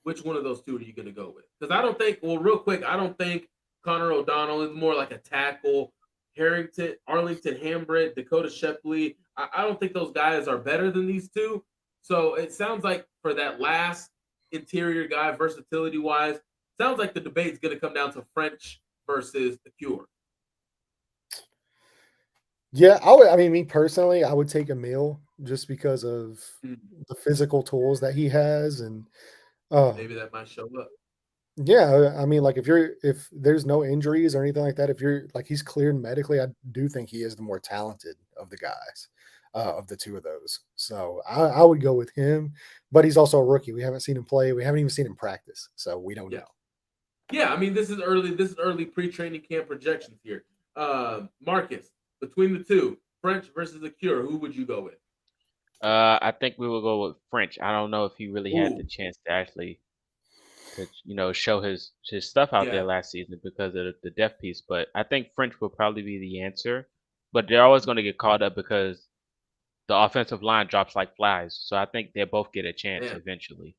Which one of those two are you going to go with? Because I don't think, well, real quick, I don't think Connor O'Donnell is more like a tackle. Arlington Hambrick, Dakota Shepley, I don't think those guys are better than these two. So it sounds like for that last interior guy, versatility wise, sounds like the debate's going to come down to French versus Ecure. Yeah, I mean, me personally, I would take Emil just because of the physical tools that he has, and maybe that might show up. yeah, I mean, like, if there's no injuries or anything like that, if you're like, he's cleared medically, I do think he is the more talented of the guys, of the two of those. So I would go with him, but he's also a rookie. We haven't seen him play. We haven't even seen him practice, so we don't know. Yeah, I mean, this is early pre-training camp projections here. Marcus, between the two, French versus Ecure, who would you go with? I think we will go with French. I don't know if he really had the chance to actually show his stuff out there last season because of the depth piece. But I think French will probably be the answer. But they're always going to get caught up because the offensive line drops like flies. So I think they both get a chance eventually.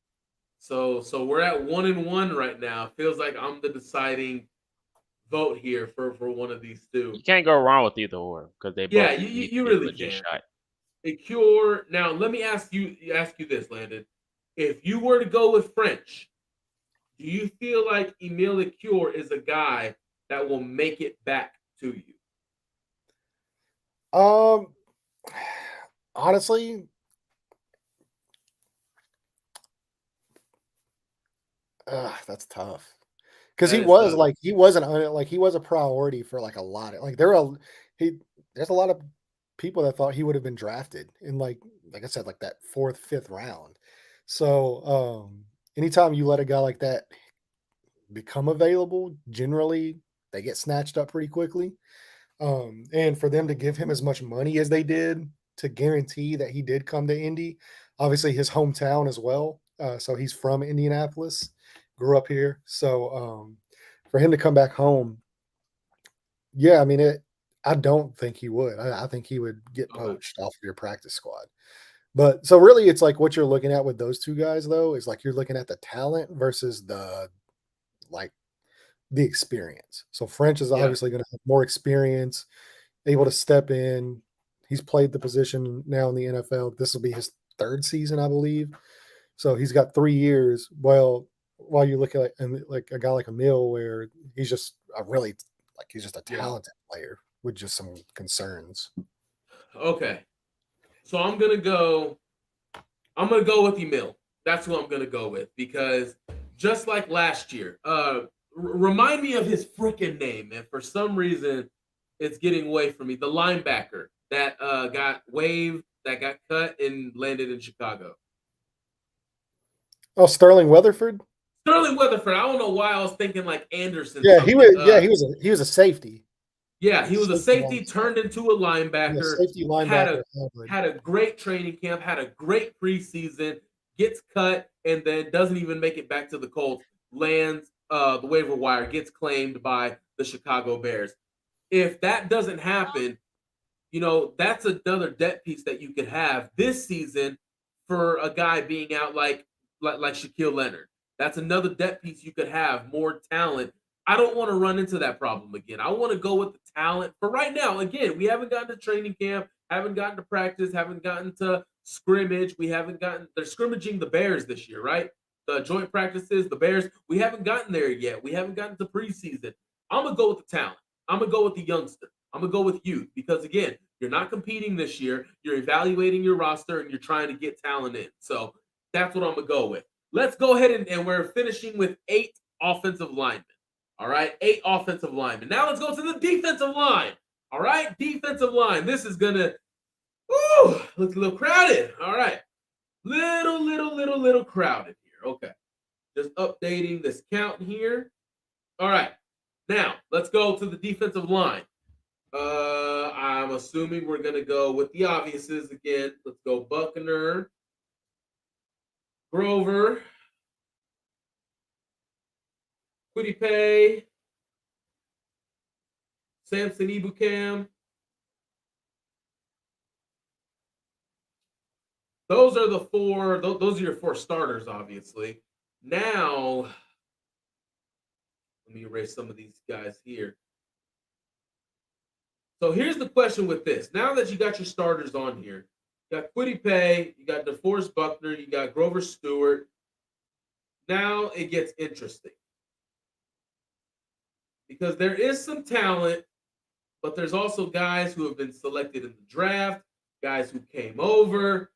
So we're at 1-1 right now. Feels like I'm the deciding vote here for one of these two. You can't go wrong with either or because they both you really can. Shot. Ecure. Now let me ask you this, Landon. If you were to go with French, do you feel like Emil Ecure is a guy that will make it back to you? Honestly, that's tough. Because he was tough. He was a priority for like a lot of, like, there's a lot of people that thought he would have been drafted in like I said, like that 4th, 5th round. So anytime you let a guy like that become available, generally they get snatched up pretty quickly. And for them to give him as much money as they did to guarantee that he did come to Indy, obviously his hometown as well. So he's from Indianapolis, grew up here. So for him to come back home, yeah, I mean, I don't think he would. I think he would get poached off of your practice squad. But so really, it's like what you're looking at with those two guys, though, is like you're looking at the talent versus the experience. So French is obviously going to have more experience, able to step in. He's played the position now in the NFL. This will be his 3rd season, I believe. So he's got 3 years. Well, while you look at like a guy like Emil, where he's just he's just a talented player with just some concerns. Okay, so I'm gonna go with Emil. That's who I'm gonna go with because just like last year, remind me of his freaking name, and for some reason, it's getting away from me. The linebacker that got waived, that got cut and landed in Chicago. Oh, Sterling Weatherford. I don't know why I was thinking like Anderson. Yeah, he was a safety. Yeah, he was a safety turned into a linebacker. Safety linebacker had a great training camp, had a great preseason, gets cut, and then doesn't even make it back to the Colts. Lands the waiver wire, gets claimed by the Chicago Bears. If that doesn't happen, that's another depth piece that you could have this season for a guy being out like Shaquille Leonard. That's another depth piece you could have, more talent. I don't want to run into that problem again. I want to go with the talent. For right now, again, we haven't gotten to training camp, haven't gotten to practice, haven't gotten to scrimmage. They're scrimmaging the Bears this year, right? The joint practices, the Bears. We haven't gotten there yet. We haven't gotten to preseason. I'm going to go with the talent. I'm going to go with the youngster. I'm going to go with youth because, again, you're not competing this year. You're evaluating your roster and you're trying to get talent in. So that's what I'm going to go with. Let's go ahead and we're finishing with 8 offensive linemen. All right, 8 offensive linemen. Now let's go to the defensive line. All right, defensive line. This is gonna look a little crowded. All right, little crowded here. Okay, just updating this count here. All right, now let's go to the defensive line. I'm assuming we're gonna go with the obviouses again. Let's go Buckner, Grover, Quiddipe, Samson Ebukam. Those are the 4. Those are your 4 starters, obviously. Now, let me erase some of these guys here. So here's the question with this. Now that you got your starters on here, you got Quiddipe, you got DeForest Buckner, you got Grover Stewart. Now it gets interesting. Because there is some talent, but there's also guys who have been selected in the draft, guys who came over.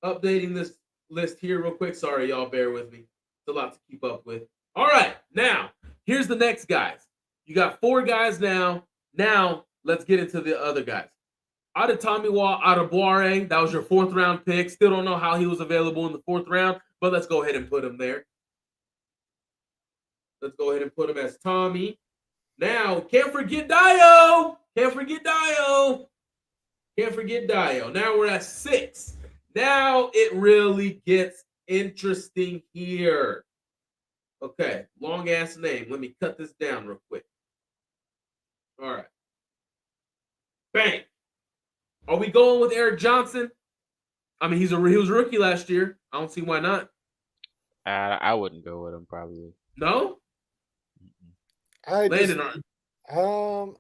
Updating this list here real quick. Sorry, y'all, bear with me. It's a lot to keep up with. All right, now, here's the next guys. You got 4 guys now. Now, let's get into the other guys. Adetomiwa Adeboare, that was your 4th round pick. Still don't know how he was available in the 4th round, but let's go ahead and put him there. Let's go ahead and put him as Tommy. Now, can't forget Dio. Can't forget Dio. Now we're at 6. Now it really gets interesting here. Okay, long ass name. Let me cut this down real quick. All right. Bang. Are we going with Eric Johnson? I mean, he was a rookie last year. I don't see why not. I wouldn't go with him probably. No? Landon, are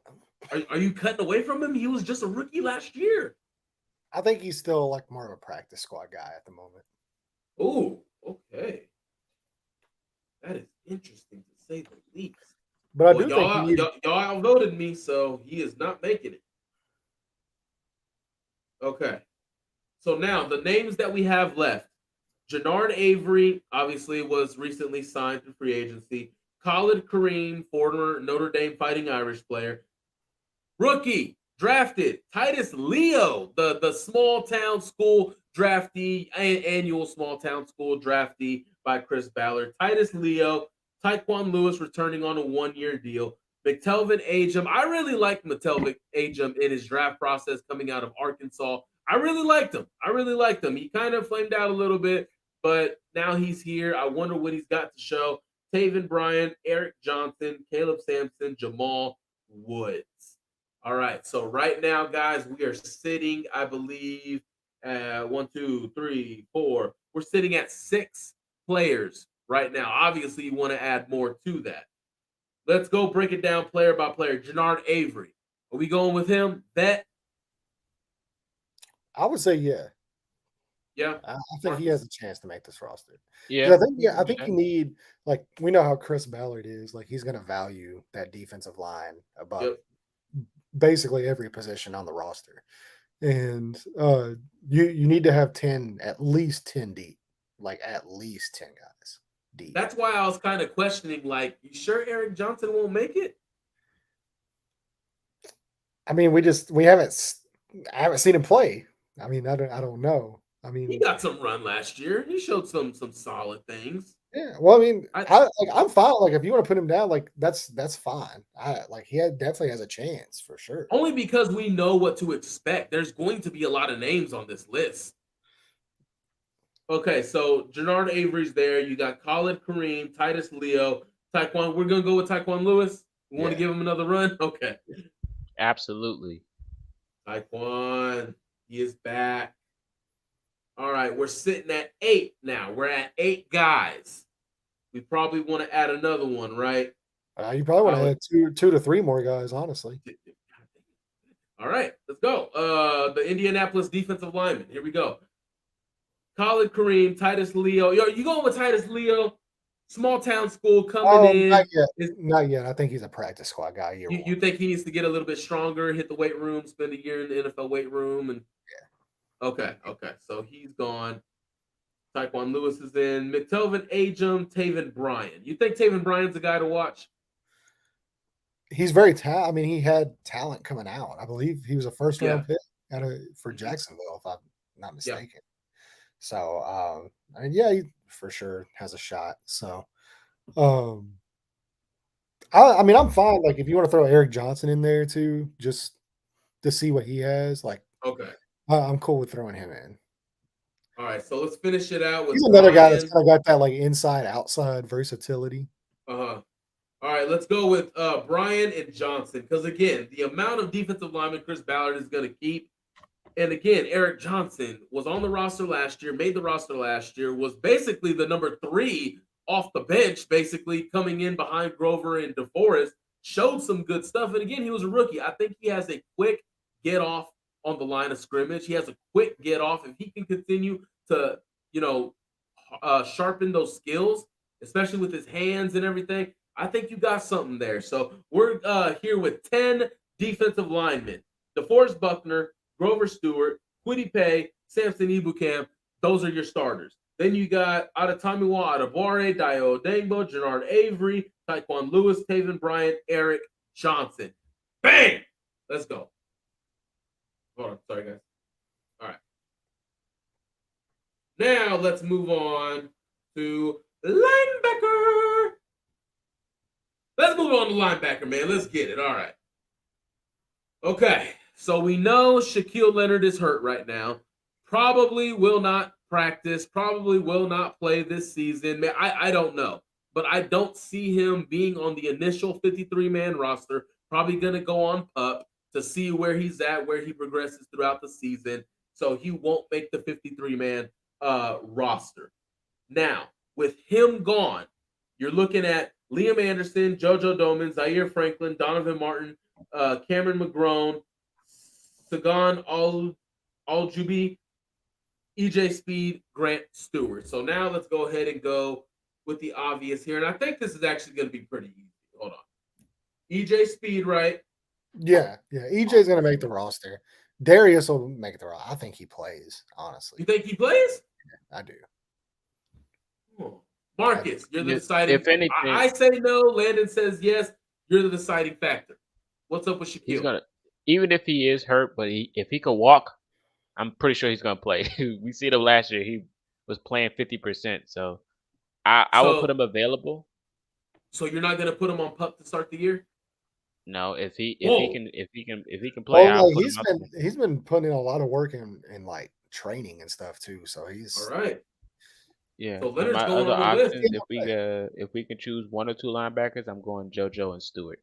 you cutting away from him? He was just a rookie last year. I think he's still like more of a practice squad guy at the moment. Oh, okay. That is interesting to say the least. But I do think y'all outvoted me, so he is not making it. Okay. So now the names that we have left. Jannard Avery, obviously, was recently signed to free agency. Khalid Kareem, former Notre Dame Fighting Irish player. Rookie, drafted. Titus Leo, the small town school draftee, annual small town school draftee by Chris Ballard. Titus Leo, Tyquan Lewis returning on a 1-year deal. McTelvin Agum. I really liked McTelvin Agum in his draft process coming out of Arkansas. I really liked him. He kind of flamed out a little bit, but now he's here. I wonder what he's got to show. Taven Bryan, Eric Johnson, Caleb Sampson, Jamal Woods. All right, so right now, guys, we are sitting, I believe, 1, 2, 3, 4. We're sitting at 6 players right now. Obviously, you want to add more to that. Let's go break it down player by player. Jannard Avery. Are we going with him? Bet? I would say yeah. Yeah. I think he has a chance to make this roster. Yeah. I think you need, like, we know how Chris Ballard is. Like, he's going to value that defensive line above basically every position on the roster. And you need to have 10, at least 10 deep. Like, at least 10 guys deep. That's why I was kind of questioning, like, you sure Eric Johnson won't make it? I mean, I haven't seen him play. I mean, I don't know. I mean, he got some run last year. He showed some solid things. Yeah, well, I mean, I'm fine. Like, if you want to put him down, like that's fine. He definitely has a chance for sure. Only because we know what to expect. There's going to be a lot of names on this list. Okay, so Jannard Avery's there. You got Khalid Kareem, Titus Leo, Tyquan. We're gonna go with Tyquan Lewis. We want to give him another run. Okay, absolutely. Tyquan, he is back. All right, we're sitting at 8 now. We're at 8 guys. We probably want to add another one, right? You probably want to add 2 to 3 more guys, honestly. All right, let's go. The Indianapolis defensive lineman. Here we go. Khalid Kareem, Titus Leo. Yo, you going with Titus Leo? Small town school coming in. Not yet. I think he's a practice squad guy. You think he needs to get a little bit stronger, hit the weight room, spend a year in the NFL weight room, and Okay. So he's gone. Taekwon Lewis is in. McTelvin Agum, Taven Bryan. You think Taven Bryan's a guy to watch? He's very talented. I mean, he had talent coming out. I believe he was a first round pick for Mhm. Jacksonville, if I'm not Yeah. mistaken. So, I mean, yeah, he for sure has a shot. So, I mean, I'm fine. Like, if you want to throw Eric Johnson in there too, just to see what he has, like, Okay. I'm cool with throwing him in. All right. So let's finish it out with He's another guy that's Bryan. kind of got that like inside outside versatility. Uh-huh. All right, let's go with Bryan and Johnson. Because again, the amount of defensive linemen Chris Ballard is going to keep. And again, Eric Johnson was on the roster last year, made the roster last year, was basically the number 3 off the bench, basically coming in behind Grover and DeForest, showed some good stuff. And again, he was a rookie. I think he has a quick get off on the line of scrimmage. He has a quick get off. If he can continue to, sharpen those skills, especially with his hands and everything, I think you got something there. So we're here with 10 defensive linemen. DeForest Buckner, Grover Stewart, Kwity Paye, Samson Ibukam. Those are your starters. Then you got Adetomiwa Adebawore, Dio Odengbo, Jernard Avery, Taekwon Lewis, Taven Bryan, Eric Johnson. Bang! Let's go. Hold on. Sorry, guys. All right. Now let's move on to linebacker. Let's move on to linebacker, man. Let's get it. All right. Okay. So we know Shaquille Leonard is hurt right now. Probably will not practice. Probably will not play this season. Man, I don't know. But I don't see him being on the initial 53-man roster. Probably going to go on PUP to see where he's at, where he progresses throughout the season. So he won't make the 53-man roster. Now, with him gone, you're looking at Liam Anderson, JoJo Doman, Zaire Franklin, Donovan Martin, Cameron McGrone, Sagan Aljubi, EJ Speed, Grant Stewart. So now let's go ahead and go with the obvious here. And I think this is actually going to be pretty easy. Hold on. EJ Speed, right? Yeah. EJ's gonna make the roster. Darius will make the roster. I think he plays, honestly. You think he plays? I do. Oh. Marcus, you're the If deciding. anything- I say no. Landon says yes. You're the deciding factor. What's up with Shaquille? He's gonna, even if he is hurt, but if he could walk, I'm pretty sure he's gonna play. We see him last year; he was playing 50%. So I will put him available. So you're not gonna put him on PUP to start the year? No, if he Whoa. can play, Well, I'll like, put him out there. he's been putting in a lot of work in like training and stuff too. So he's All right. Yeah. So And Leonard's my going other on the list. options, if we can choose 1 or 2 linebackers, I'm going JoJo and Stewart.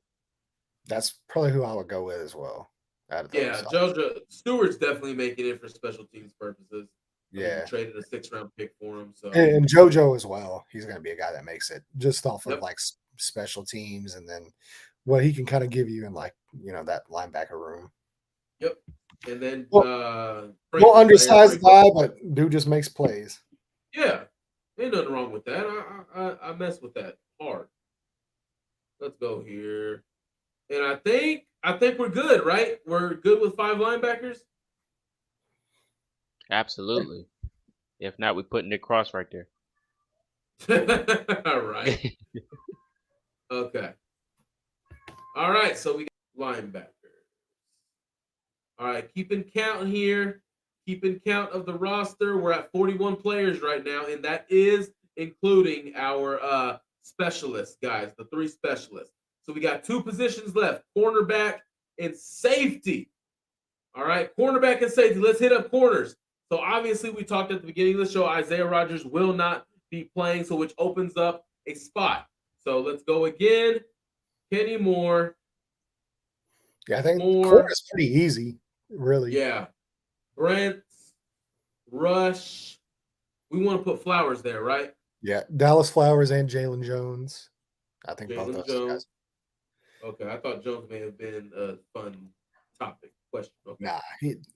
that's probably who I would go with as well. Out of those Yeah, options. JoJo Stewart's definitely making it for special teams purposes. I mean, Yeah. you traded a 6th-round pick for him. So And JoJo as well. He's going to be a guy that makes it just off Yep. of like special teams and then what he can kind of give you in like, that linebacker room. Yep. And then Well, undersized guy, but dude just makes plays. Yeah. Ain't nothing wrong with that. I mess with that hard. Let's go here. And I think we're good, right? We're good with 5 linebackers. Absolutely. If not, we put Nick Cross right there. All right. Okay. All right. So we got linebackers. All right. Keeping count here. Keeping count of the roster. We're at 41 players right now, and that is including our specialists, guys, the 3 specialists. So we got 2 positions left, cornerback and safety. All right, cornerback and safety. Let's hit up corners. So obviously we talked at the beginning of the show, Isaiah Rodgers will not be playing, so which opens up a spot. So let's go again. Kenny Moore. Yeah, I think Moore. corner is pretty easy, really. Yeah. Brent, Rush. We want to put Flowers there, right? Yeah, Dallas Flowers and Jalen Jones. I think both Jalen those Jones. guys. Okay, I thought Jones may have been a fun topic question. Okay. Nah,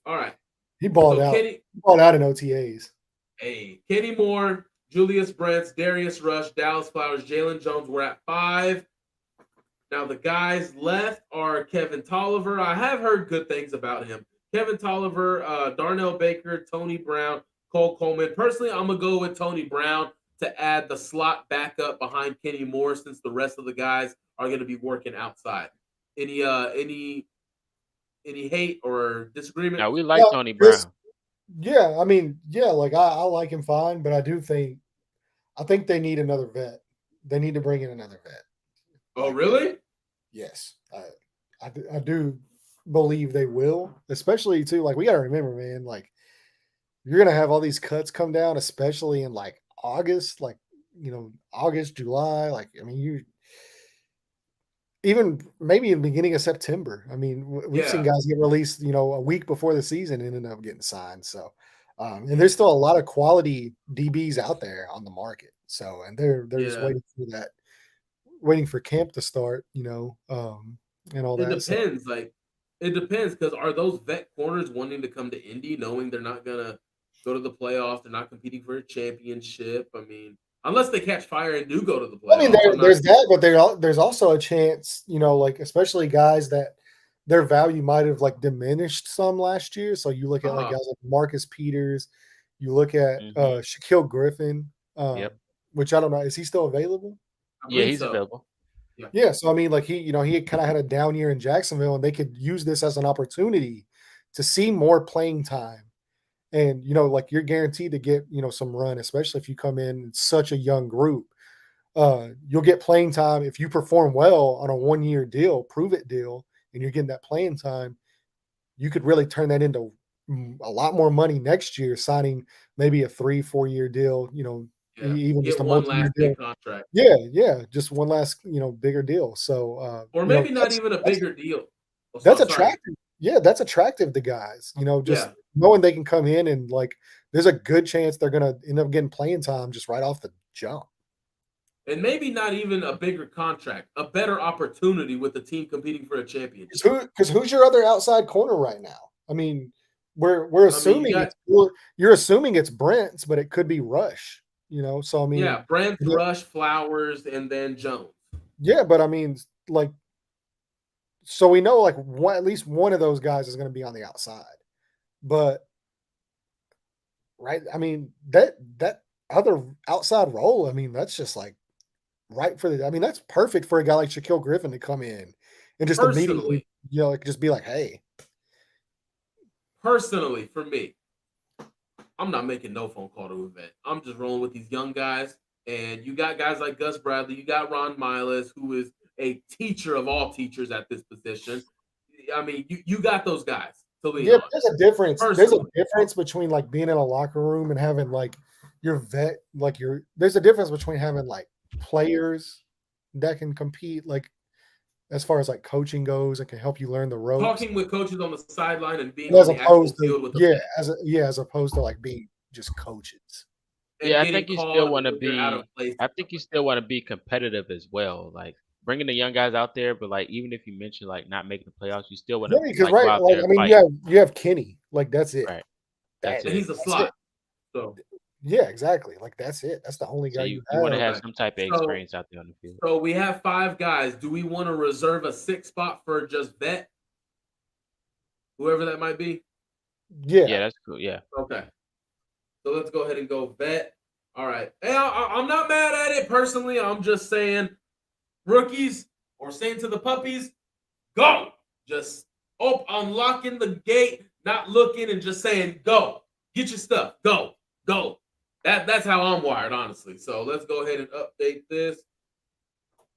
All right. he balled So out. Kenny, He balled out in OTAs. hey, Kenny Moore, Julius Brents, Darius Rush, Dallas Flowers, Jalen Jones. We're at 5. Now the guys left are Kevin Tolliver. I have heard good things about him. Kevin Tolliver, Darnell Baker, Tony Brown, Cole Coleman. Personally, I'm gonna go with Tony Brown to add the slot backup behind Kenny Moore, since the rest of the guys are gonna be working outside. Any hate or disagreement? Now we like Well, Tony this, Brown. yeah, I mean, yeah, like I like him fine, but I think they need another vet. They need to bring in another vet. Oh, Like, really? yes, I do believe they will, especially too. Like we got to remember, man, like you're gonna have all these cuts come down, especially in like August, like August, July. Like I mean, you even maybe in the beginning of September. I mean, we've seen Yeah. guys get released, a week before the season and end up getting signed. So, and there's still a lot of quality DBs out there on the market. So, and they're just Yeah. waiting for camp to start, and all It that. So, depends. Like, it depends, because are those vet corners wanting to come to Indy knowing they're not gonna go to the playoffs? They're not competing for a championship. I mean, unless they catch fire and do go to the I mean, playoffs. I'm not. there's that, but there's also a chance, like especially guys that their value might have like diminished some last year. So you look at like Uh-huh. guys like Marcus Peters, you look at Mhm. Shaquille Griffin, Yep. which I don't know, is he still available? I Yeah, believe he's so. available. Yeah. Yeah, so I mean, like he kind of had a down year in Jacksonville, and they could use this as an opportunity to see more playing time. And like you're guaranteed to get some run, especially if you come in such a young group. You'll get playing time if you perform well on a 1-year deal, prove it deal, and you're getting that playing time. You could really turn that into a lot more money next year, signing maybe a 3-4 year deal. Yeah. Even just Get a one multi-year last deal. big contract. Yeah, yeah, just one last bigger deal. So Or maybe not even a bigger deal. Oh, that's sorry. attractive. Yeah, that's attractive to guys. Just Yeah. knowing they can come in and like, there's a good chance they're gonna end up getting playing time just right off the jump. And maybe not even a bigger contract, a better opportunity with the team competing for a championship. Because who's your other outside corner right now? I mean, we're I mean, assuming you're assuming it's Brent's, but it could be Rush. So I mean, yeah, Brent, Rush, Flowers, and then Jones. yeah, but I mean, like, so we know like at least one of those guys is going to be on the outside, but right, I mean that other outside role, I mean, that's just like right for the. I mean, that's perfect for a guy like Shaquille Griffin to come in and just immediately, Personally, like just be like, hey. personally, for me, I'm not making no phone call to a vet. I'm just rolling with these young guys. And you got guys like Gus Bradley. You got Ron Miles, who is a teacher of all teachers at this position. I mean, you got those guys to lean Yeah, on. but there's a difference. There's a Personally. difference between like being in a locker room and having like your vet, like there's a difference between having like players that can compete, like as far as like coaching goes and can help you learn the ropes, Talking with coaches on the sideline and being as on the actual opposed to field with the vet as opposed to like being just coaches. and Yeah, I getting think you still called want to when you're out of be. place I and think stuff you like still want to be competitive as well. Like bringing the young guys out there, but like even if you mention like not making the playoffs, you still want Yeah, to because like go right, out like there I and mean, fight. you have Kenny, like that's it. Right. That That's that. And it. he's a that's it. slot. So Yeah, exactly. Like that's it. That's the only So guy you you want to have. have okay. some type of So experience out there on the field. so we have 5 guys. Do we want to reserve a 6th spot for just vet, whoever that might be? Yeah, Yeah. that's cool. Yeah. Okay. So let's go ahead and go vet. All right. Hey, I'm not mad at it personally. I'm just saying, rookies, or saying to the puppies, go. Just unlocking the gate, not looking, and just saying, go. Get your stuff. Go. Go. That's how I'm wired, honestly. So let's go ahead and update this.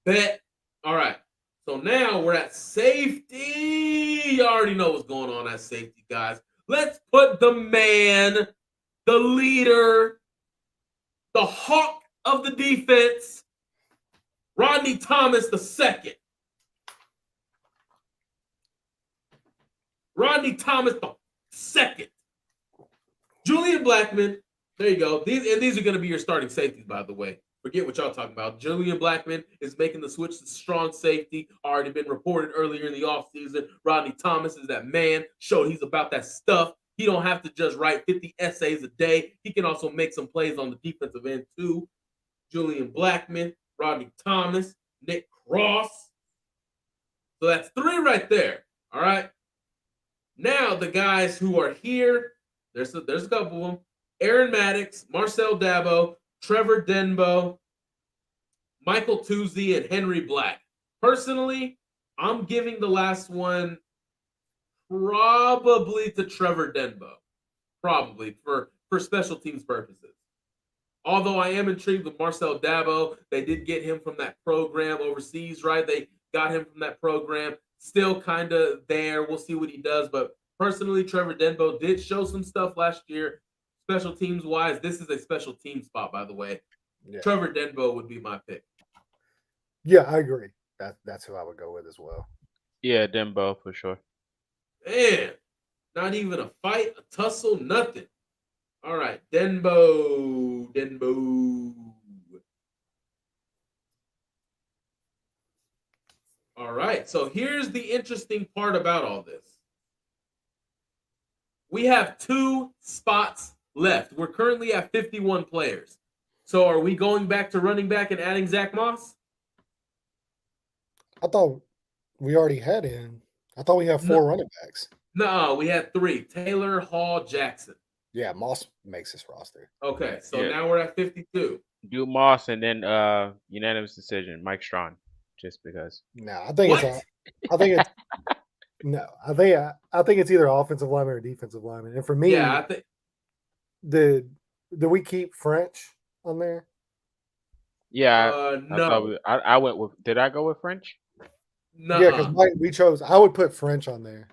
Bet. All right. So now we're at safety. You already know what's going on at safety, guys. Let's put the man, the leader, the hawk of the defense, Rodney Thomas II. Rodney Thomas II. Julian Blackmon. There you go. These are going to be your starting safeties, by the way. Forget what y'all talking about. Julian Blackmon is making the switch to strong safety. Already been reported earlier in the offseason. Rodney Thomas is that man. Showed he's about that stuff. He don't have to just write 50 essays a day. He can also make some plays on the defensive end too. Julian Blackmon, Rodney Thomas, Nick Cross. So that's 3 right there. All right. Now the guys who are here, there's a couple of them. Aaron Maddox, Marcel Dabo, Trevor Denbo, Michael Tuzzi, and Henry Black. Personally, I'm giving the last one probably to Trevor Denbo. Probably for special teams purposes. Although I am intrigued with Marcel Dabo. They did get him from that program overseas, right? They got him from that program. Still kind of there. We'll see what he does. But personally, Trevor Denbo did show some stuff last year, special teams wise. This is a special team spot, by the way. Yeah. Trevor Denbo would be my pick. Yeah, I agree. That's who I would go with as well. Yeah, Dembo for sure. Man, not even a fight, a tussle, nothing. All right, Denbo. All right, so here's the interesting part about all this. We have 2 spots left. We're currently at 51 players. So are we going back to running back and adding Zach Moss? I thought we already had him. I thought we had 4 running backs. No, we had 3. Taylor, Hall, Jackson. Yeah, Moss makes his roster. Okay, so now we're at 52. Do Moss and then unanimous decision, Mike Strawn, just because. No, I think it's either offensive lineman or defensive lineman. And for me, I think did we keep French on there? Yeah, no. I went with. Did I go with French? No. Yeah, because we chose. I would put French on there.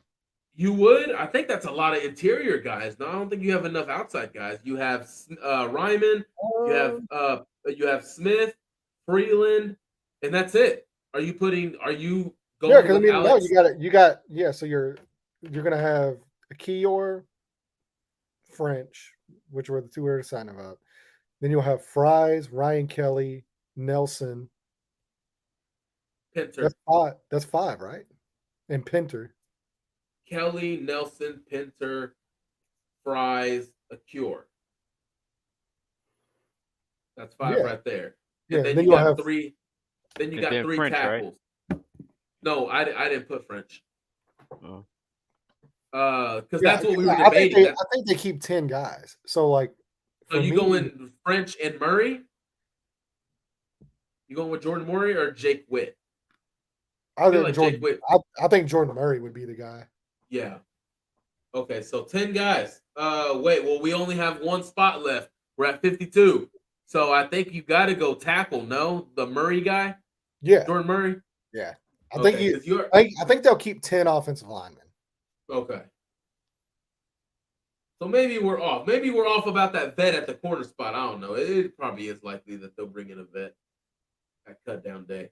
You would? I think that's a lot of interior guys. No, I don't think you have enough outside guys. You have Ryman, you have Smith, Freeland, and that's it. Are you going? Yeah, because So you're gonna have Keyor, French, which were the 2 we were signing about. Then you'll have Fries, Ryan Kelly, Nelson. Pinter. That's 5, right? And Pinter. Kelly, Nelson, Pinter, Fries, Cure. That's 5 right there. And then you have 3. Then you got 3 French, tackles. Right? No, I didn't put French. Because that's what we were debating. I think they keep 10 guys. So you going French and Murray? You going with Jordan Murray or Jake Witt? I think Jordan Murray would be the guy. Yeah. Okay, so 10 guys. We only have 1 spot left. We're at 52. So I think you got to go tackle, no? The Murray guy? Yeah. Jordan Murray? Yeah. I think they'll keep 10 offensive linemen. Okay. So maybe we're off. Maybe we're off about that vet at the corner spot. I don't know. It probably is likely that they'll bring in a vet at cut down day.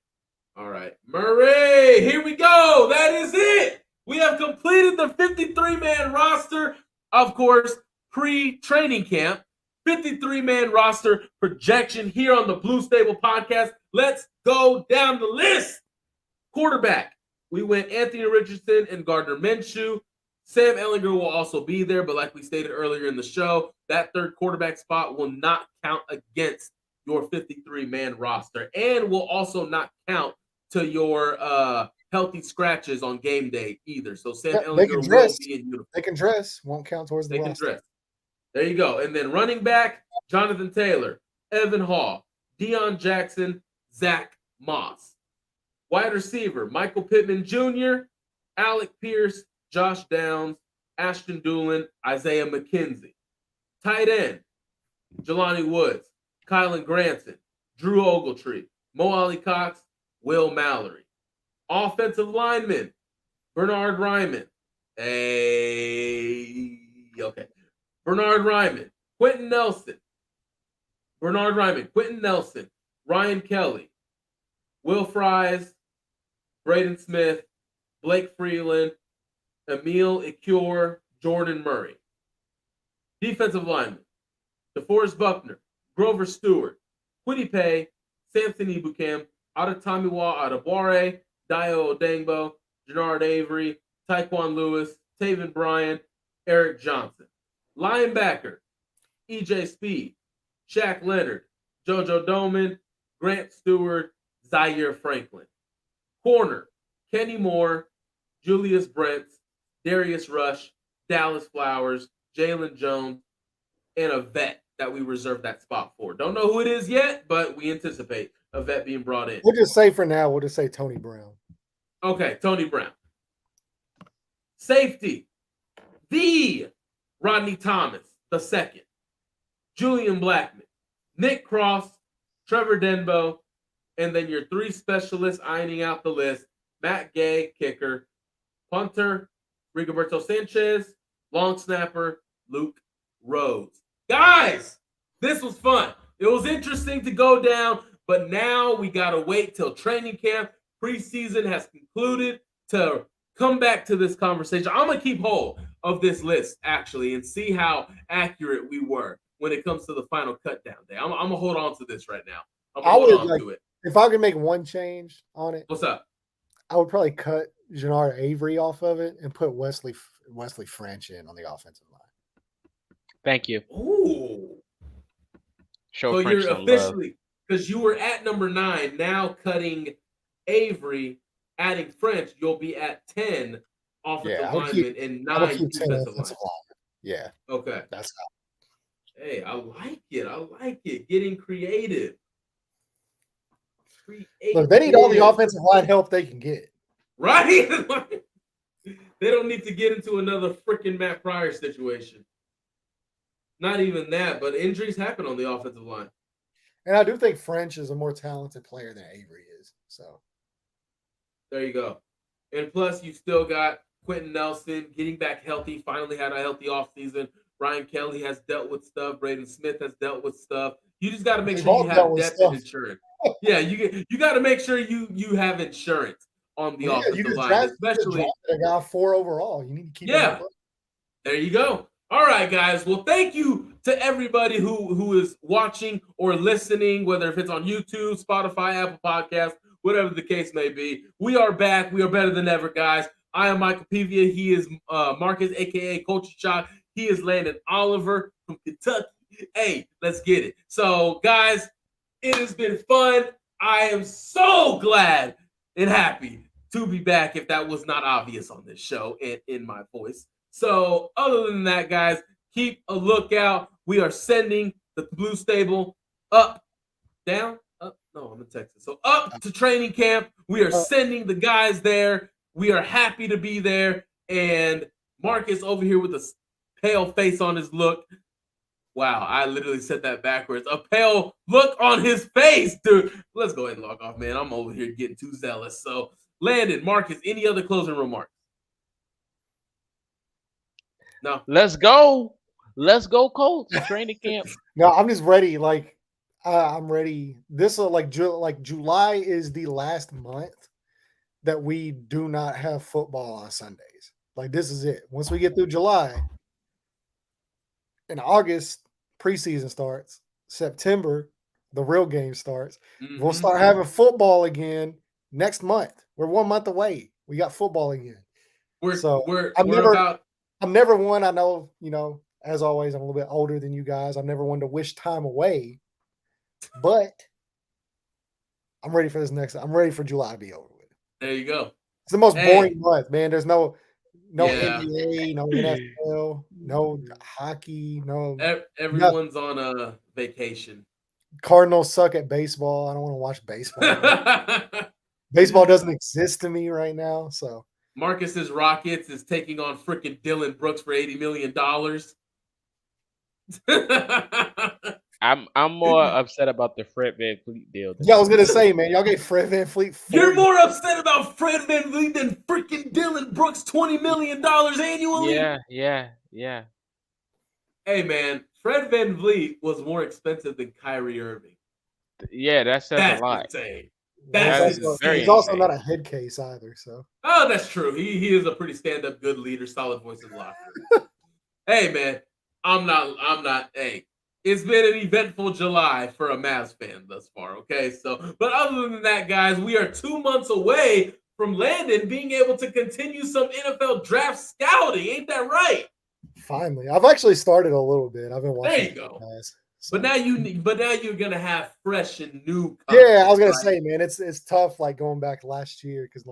All right. Murray, here we go. That is it. We have completed the 53-man roster. Of course, pre-training camp. 53-man roster projection here on the Blue Stable Podcast. Let's go down the list. Quarterback. We went Anthony Richardson and Gardner Minshew. Sam Ehlinger will also be there, but like we stated earlier in the show, that 3rd quarterback spot will not count against your 53-man roster and will also not count to your healthy scratches on game day either. So Sam Ehlinger will be in uniform. They can dress. Won't count towards the roster. They can dress. There you go. And then running back, Jonathan Taylor, Evan Hall, Deion Jackson, Zach Moss. Wide receiver, Michael Pittman Jr., Alec Pierce, Josh Downs, Ashton Doolin, Isaiah McKenzie. Tight end, Jelani Woods, Kylan Granson, Drew Ogletree, Mo Ali Cox, Will Mallory. Offensive lineman, Bernard Ryman. Bernard Ryman, Quentin Nelson, Ryan Kelly, Will Fries, Braden Smith, Blake Freeland, Emil Ecure, Jordan Murray. Defensive linemen, DeForest Buckner, Grover Stewart, Quiddy Pay, Samson Ibukam, Adetomiwa Adebawore, Dio Odengbo, Jannard Avery, Tyquan Lewis, Taven Bryan, Eric Johnson. Linebacker, EJ Speed, Shaq Leonard, JoJo Doman, Grant Stewart, Zaire Franklin. Corner, Kenny Moore, Julius Brents, Darius Rush, Dallas Flowers, Jalen Jones, and a vet that we reserve that spot for. Don't know who it is yet, but we anticipate a vet being brought in. We'll just say for now, we'll just say Tony Brown. Okay, Tony Brown. Safety, the Rodney Thomas II, Julian Blackman, Nick Cross, Trevor Denbo, and then your 3 specialists ironing out the list: Matt Gay, kicker; punter, Rigoberto Sanchez; long snapper, Luke Rhodes. Guys, this was fun. It was interesting to go down, but now we got to wait till training camp. Preseason has concluded to come back to this conversation. I'm going to keep hold of this list, actually, and see how accurate we were when it comes to the final cut down day. I'm going to hold on to this right now. I'm going to hold on to it. If I could make one change on it, what's up? I would probably cut Jannard Avery off of it and put Wesley French in on the offensive line. Thank you. Ooh. Show so French you're officially, because you were at number 9, now cutting Avery, adding French, you'll be at 10 offensive linemen and 9 defensive linemen. Yeah. Okay. That's how. Hey, I like it. I like it. Getting creative. Look, they need all the offensive line help they can get. Right? They don't need to get into another freaking Matt Pryor situation. Not even that, but injuries happen on the offensive line. And I do think French is a more talented player than Avery is. So there you go. And plus, you still got Quentin Nelson getting back healthy, finally had a healthy offseason. Ryan Kelly has dealt with stuff. Braden Smith has dealt with stuff. You just got to make sure you have depth and insurance. Yeah, you got to make sure you have insurance on the offensive line, especially a guy 4 overall. You need to keep. Yeah, there you go. All right, guys. Well, thank you to everybody who is watching or listening, whether if it's on YouTube, Spotify, Apple Podcasts, whatever the case may be. We are back. We are better than ever, guys. I am Michael Pevia. He is Marcus, a.k.a. Culture Shock. He is Landon Oliver from Kentucky. Hey, let's get it. So, guys, it has been fun. I am so glad and happy to be back, if that was not obvious on this show and in my voice. So, other than that, guys, keep a lookout. We are sending the Blue Stable up, down, up. No, I'm in Texas. So, up to training camp. We are sending the guys there. We are happy to be there. And Marcus over here with a pale face on his look. Wow, I literally said that backwards. A pale look on his face, dude. Let's go ahead and log off, man. I'm over here getting too zealous. So, Landon, Marcus, any other closing remarks? No. Let's go. Let's go, Colts. Training camp. No, I'm just ready. Like, I'm ready. This like July is the last month that we do not have football on Sundays. Like, this is it. Once we get through July, in August, preseason starts. September, the real game starts. Mm-hmm. We'll start having football again next month. We're 1 month away. We got football again. I'm never one. I know, as always, I'm a little bit older than you guys. I'm never one to wish time away, but I'm ready for this next. I'm ready for July to be over with. There you go. It's the most boring month, man. There's no NBA, no NFL, no hockey, no. Everyone's on a vacation. Cardinals suck at baseball. I don't want to watch baseball. Baseball doesn't exist to me right now. So Marcus's Rockets is taking on freaking Dylan Brooks for $80 million. I'm more upset about the Fred VanVleet deal. Yeah, I was gonna say, man, y'all gave Fred VanVleet. You're more upset about Fred VanVleet than freaking Dylan Brooks $20 million annually. Yeah. Hey, man, Fred VanVleet was more expensive than Kyrie Irving. Yeah, that says a lot. Insane. He's also not a head case either. So. Oh, that's true. He is a pretty stand-up, good leader, solid voice in the locker room. Hey, man, I'm not. Hey, it's been an eventful July for a Mavs fan thus far. Okay, so but other than that, guys, we are 2 months away from Landon being able to continue some NFL draft scouting. Ain't that right? Finally, I've actually started a little bit. I've been watching. There you go. Guys. So. But now you're gonna have fresh and new. Yeah, I was gonna say, man, it's tough like going back last year because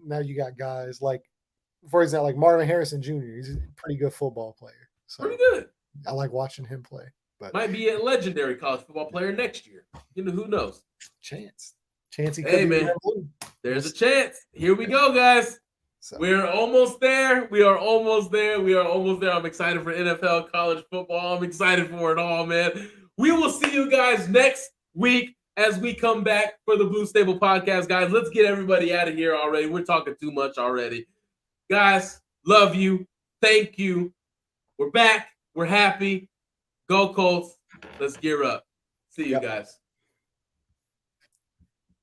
now you got guys like, for example, like Marvin Harrison Jr. He's a pretty good football player. So. Pretty good. I like watching him play. But might be a legendary college football player next year. Who knows? Chance he could Hey, be man. wearing blue. There's a chance. Here we go, guys. So, We're almost there. We are almost there. I'm excited for NFL, college football. I'm excited for it all, man. We will see you guys next week as we come back for the Blue Stable Podcast, guys. Let's get everybody out of here already. We're talking too much already. Guys, love you. Thank you. We're back. We're happy. Go Colts. Let's gear up. See you guys.